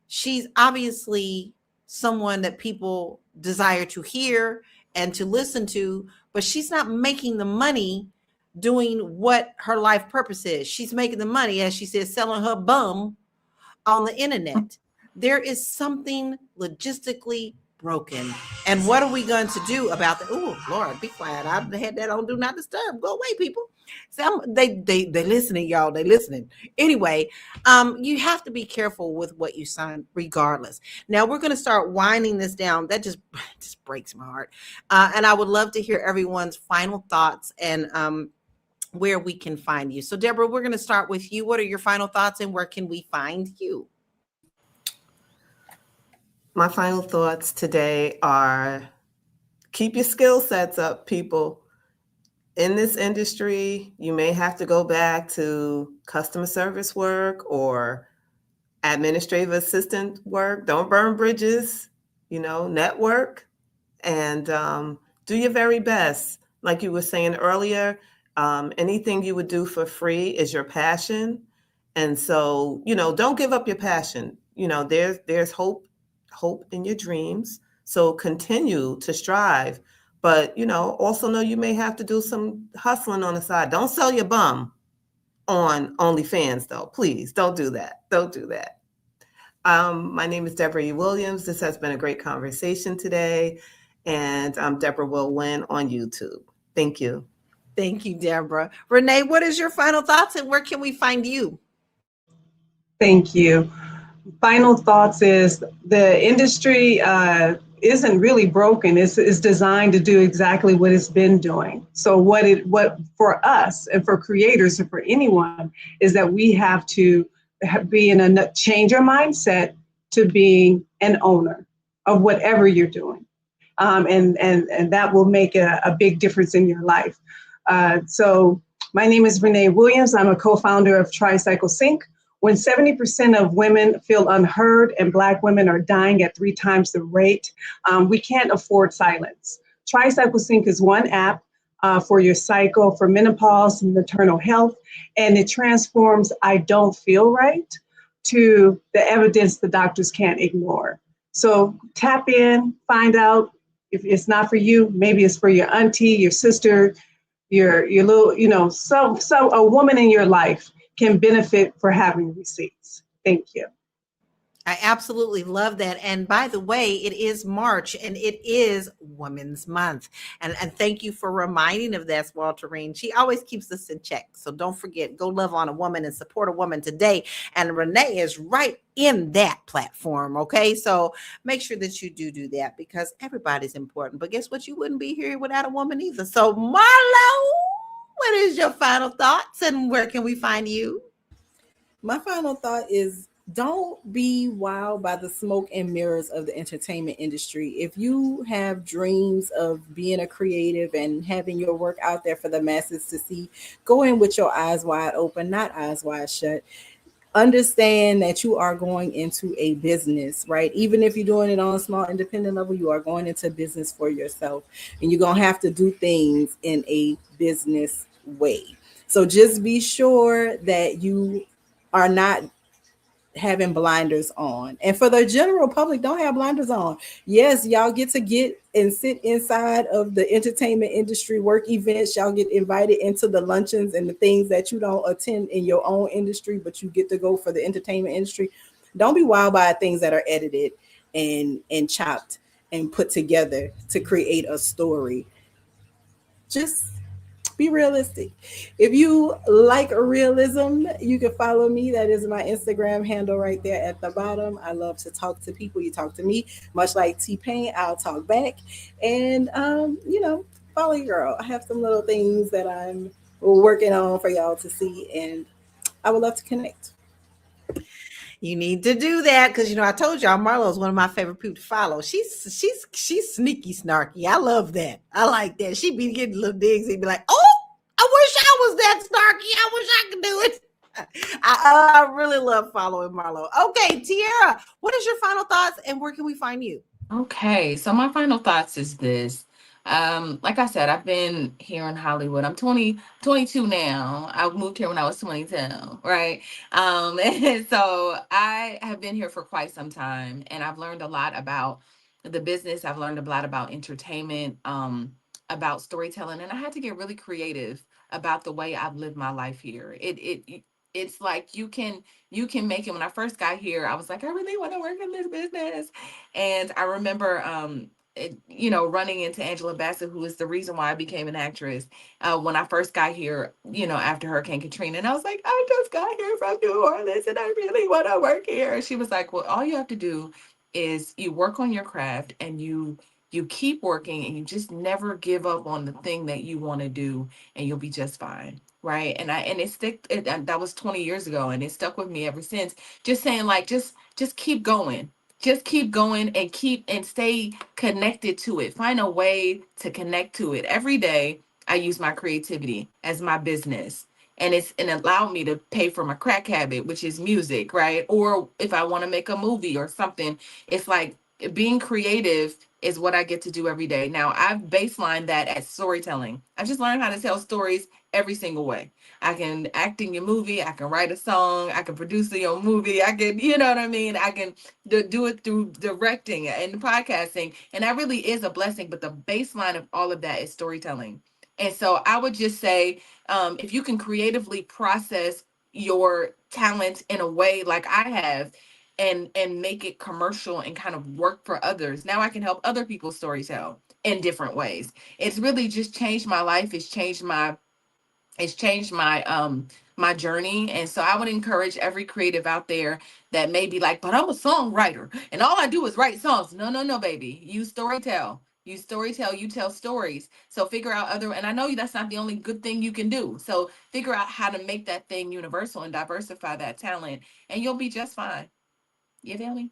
she's obviously someone that people desire to hear and to listen to, but she's not making the money doing what her life purpose is. She's making the money, as she says, selling her bum on the internet. There is something logistically broken. And what are we going to do about that? Oh, Lord, be quiet. I had that on Do Not Disturb. Go away, people. They listening, y'all. They listening. Anyway, you have to be careful with what you sign, regardless. Now we're going to start winding this down. That just breaks my heart. And I would love to hear everyone's final thoughts and where we can find you. So, Debra, we're going to start with you. What are your final thoughts and where can we find you?
My final thoughts today are keep your skill sets up, people. In this industry, you may have to go back to customer service work or administrative assistant work. Don't burn bridges, network, and do your very best. Like you were saying earlier, anything you would do for free is your passion. And so, don't give up your passion. There's hope in your dreams. So continue to strive. But, also know you may have to do some hustling on the side. Don't sell your bum on OnlyFans, though. Please don't do that. Don't do that. My name is Debra E. Williams. This has been a great conversation today. And Debra will win on YouTube. Thank you.
Thank you, Debra. Renee, what is your final thoughts and where can we find you?
Thank you. Final thoughts is the industry isn't really broken. It's designed to do exactly what it's been doing. So what for us and for creators and for anyone is that we have to change our mindset to being an owner of whatever you're doing. And that will make a big difference in your life. So my name is Renee Williams. I'm a co-founder of Tricycle Sync. When 70% of women feel unheard and Black women are dying at 3 times the rate, we can't afford silence. Tricycle Sync is one app for your cycle, for menopause and maternal health, and it transforms I don't feel right to the evidence the doctors can't ignore. So tap in, find out if it's not for you, maybe it's for your auntie, your sister, your little, so a woman in your life can benefit for having receipts. Thank you.
I absolutely love that. And by the way, it is March and it is Women's Month. And thank you for reminding of that, Walterine. She always keeps us in check. So don't forget, go love on a woman and support a woman today. And Renee is right in that platform. Okay. So make sure that you do that because everybody's important. But guess what? You wouldn't be here without a woman either. So Marlo, what is your final thoughts and where can we find you?
My final thought is don't be wowed by the smoke and mirrors of the entertainment industry. If you have dreams of being a creative and having your work out there for the masses to see, go in with your eyes wide open, not eyes wide shut. Understand that you are going into a business, right? Even if you're doing it on a small independent level, you are going into business for yourself and you're going to have to do things in a business way. So just be sure that you are not having blinders on. And for the general public, don't have blinders on. Yes, y'all get to get and sit inside of the entertainment industry work events. Y'all get invited into the luncheons and the things that you don't attend in your own industry, but you get to go for the entertainment industry. Don't be wild by things that are edited and chopped and put together to create a story. Just be realistic. If you like realism, you can follow me. That is my Instagram handle right there at the bottom. I love to talk to people. You talk to me, much like T-Pain, I'll talk back. And, follow your girl. I have some little things that I'm working on for y'all to see, and I would love to connect.
You need to do that because I told y'all Marlo is one of my favorite people to follow. She's sneaky, snarky. I love that. I like that. She be getting little digs and be like, "Oh, I wish I was that snarky. I wish I could do it." I really love following Marlo. Okay, Tiara, what is your final thoughts and where can we find you?
Okay, so my final thoughts is this. Like I said, I've been here in Hollywood. I'm 22 now. I moved here when I was 22, right? And so I have been here for quite some time, and I've learned a lot about the business. I've learned a lot about entertainment, about storytelling, and I had to get really creative about the way I've lived my life here. It's like you can make it. When I first got here, I was like, I really want to work in this business. And I remember running into Angela Bassett, who is the reason why I became an actress, when I first got here, after Hurricane Katrina. And I was like, I just got here from New Orleans and I really want to work here. She was like, well, all you have to do is you work on your craft, and you keep working, and you just never give up on the thing that you want to do, and you'll be just fine. Right. And that was 20 years ago, and it stuck with me ever since. Just saying, like, just keep going. Just keep going, and stay connected to it. Find a way to connect to it. Every day I use my creativity as my business. And it allowed me to pay for my crack habit, which is music, right? Or if I want to make a movie or something, it's like being creative is what I get to do every day. Now, I've baselined that as storytelling. I just learned how to tell stories every single way. I can act in your movie. I can write a song. I can produce your movie. I can, you know what I mean? I can do it through directing and podcasting. And that really is a blessing. But the baseline of all of that is storytelling. And so I would just say, if you can creatively process your talent in a way like I have, and make it commercial and kind of work for others, now I can help other people storytell in different ways. It's really just changed my life. It's changed my my journey. And so I would encourage every creative out there that may be like, but I'm a songwriter and all I do is write songs. No, no, no, baby. You storytell, you tell stories. So figure out other, and I know that's not the only good thing you can do. So figure out how to make that thing universal and diversify that talent, and you'll be just fine. You feel me?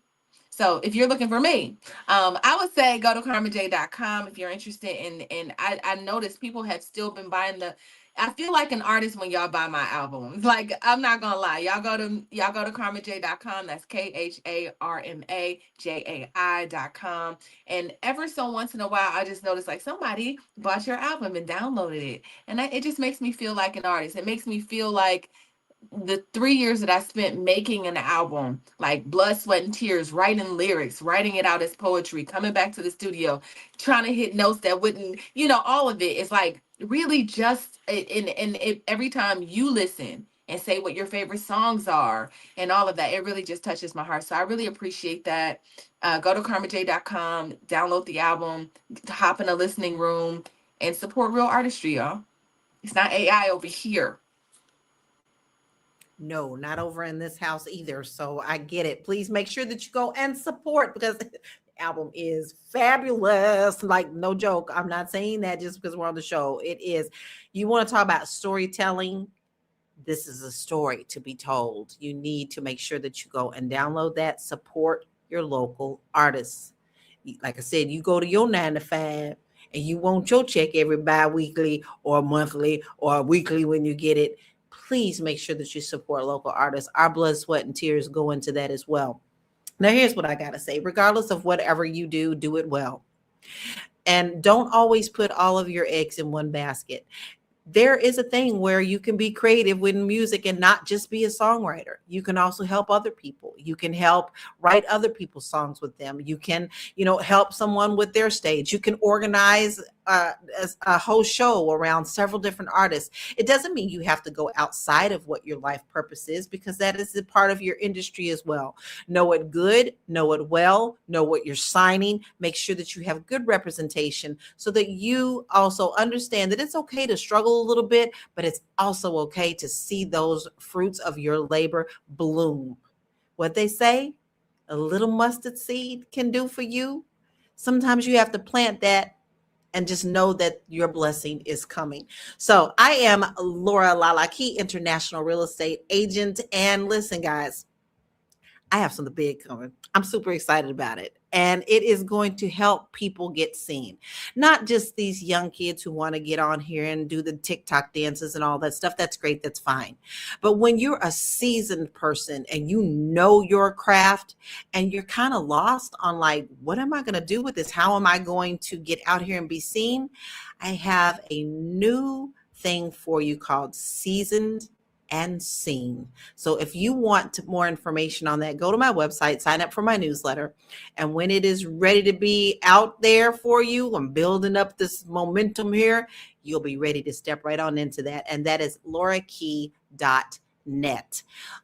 So if you're looking for me, I would say go to karmaj.com if you're interested in. And I noticed people have still been buying the. I feel like an artist when y'all buy my albums. Like, I'm not gonna lie, y'all go to karmaj.com. That's KHARMAJAI.com. And ever so once in a while, I just noticed like somebody bought your album and downloaded it, and it just makes me feel like an artist. It makes me feel like the 3 years that I spent making an album, like blood, sweat, and tears, writing lyrics, writing it out as poetry, coming back to the studio, trying to hit notes that wouldn't, all of it is like really just, every time you listen and say what your favorite songs are and all of that, it really just touches my heart. So I really appreciate that. Go to karmaj.com, download the album, hop in a listening room, and support real artistry, y'all. It's not AI over here.
No, not over in this house either. So I get it. Please make sure that you go and support, because the album is fabulous. Like, no joke. I'm not saying that just because we're on the show. It is. You want to talk about storytelling? This is a story to be told. You need to make sure that you go and download that, support your local artists. Like I said, you go to your 9 to 5 and you want your check every bi-weekly or monthly or weekly when you get it. Please make sure that you support local artists. Our blood, sweat, and tears go into that as well. Now, here's what I got to say. Regardless of whatever you do it well. And don't always put all of your eggs in one basket. There is a thing where you can be creative with music and not just be a songwriter. You can also help other people. You can help write other people's songs with them. You can, help someone with their stage. You can organize a whole show around several different artists. It doesn't mean you have to go outside of what your life purpose is, because that is a part of your industry as well. Know it good, know it well, know what you're signing. Make sure that you have good representation so that you also understand that it's okay to struggle a little bit, but it's also okay to see those fruits of your labor bloom. What they say, a little mustard seed can do for you. Sometimes you have to plant that and just know that your blessing is coming. So I am Laura.A, key international real estate agent. And listen, guys, I have something big coming. I'm super excited about it. and it is going to help people get seen. Not just these young kids who want to get on here and do the TikTok dances and all that stuff. That's great. That's fine. But when you're a seasoned person and you know your craft and you're kind of lost on like, what am I going to do with this? How am I going to get out here and be seen? I have a new thing for you called Seasoned and Seen. So if you want more information on that, go to my website, sign up for my newsletter. And when it is ready to be out there for you, I'm building up this momentum here, you'll be ready to step right on into that. And that is Laura.A.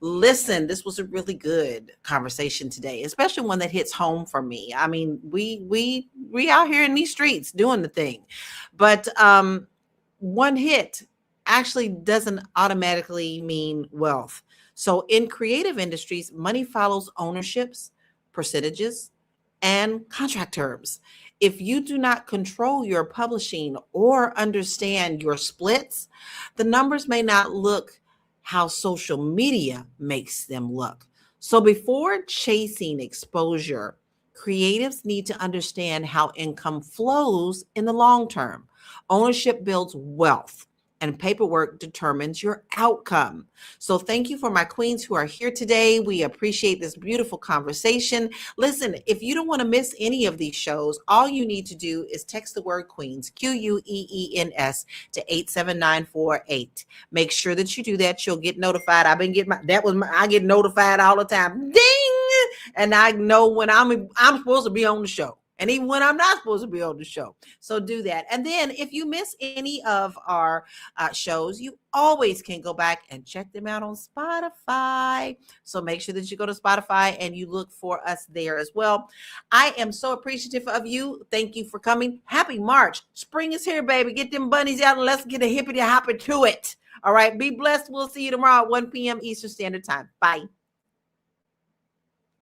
Listen, this was a really good conversation today, especially one that hits home for me. I mean, we out here in these streets doing the thing, but one hit actually doesn't automatically mean wealth. So in creative industries, money follows ownerships, percentages, and contract terms. If you do not control your publishing or understand your splits, the numbers may not look how social media makes them look. So before chasing exposure, creatives need to understand how income flows in the long term. Ownership builds wealth, and paperwork determines your outcome. So thank you for my queens who are here today. We appreciate this beautiful conversation. Listen, if you don't want to miss any of these shows, all you need to do is text the word queens, QUEENS, to 87948. Make sure that you do that. You'll get notified. I've been getting I get notified all the time. Ding! And I know when I'm supposed to be on the show. And even when I'm not supposed to be on the show. So do that. And then if you miss any of our shows, you always can go back and check them out on Spotify. So make sure that you go to Spotify and you look for us there as well. I am so appreciative of you. Thank you for coming. Happy March. Spring is here, baby. Get them bunnies out and let's get a hippity hoppity to it. All right. Be blessed. We'll see you tomorrow at 1 p.m. Eastern Standard Time. Bye.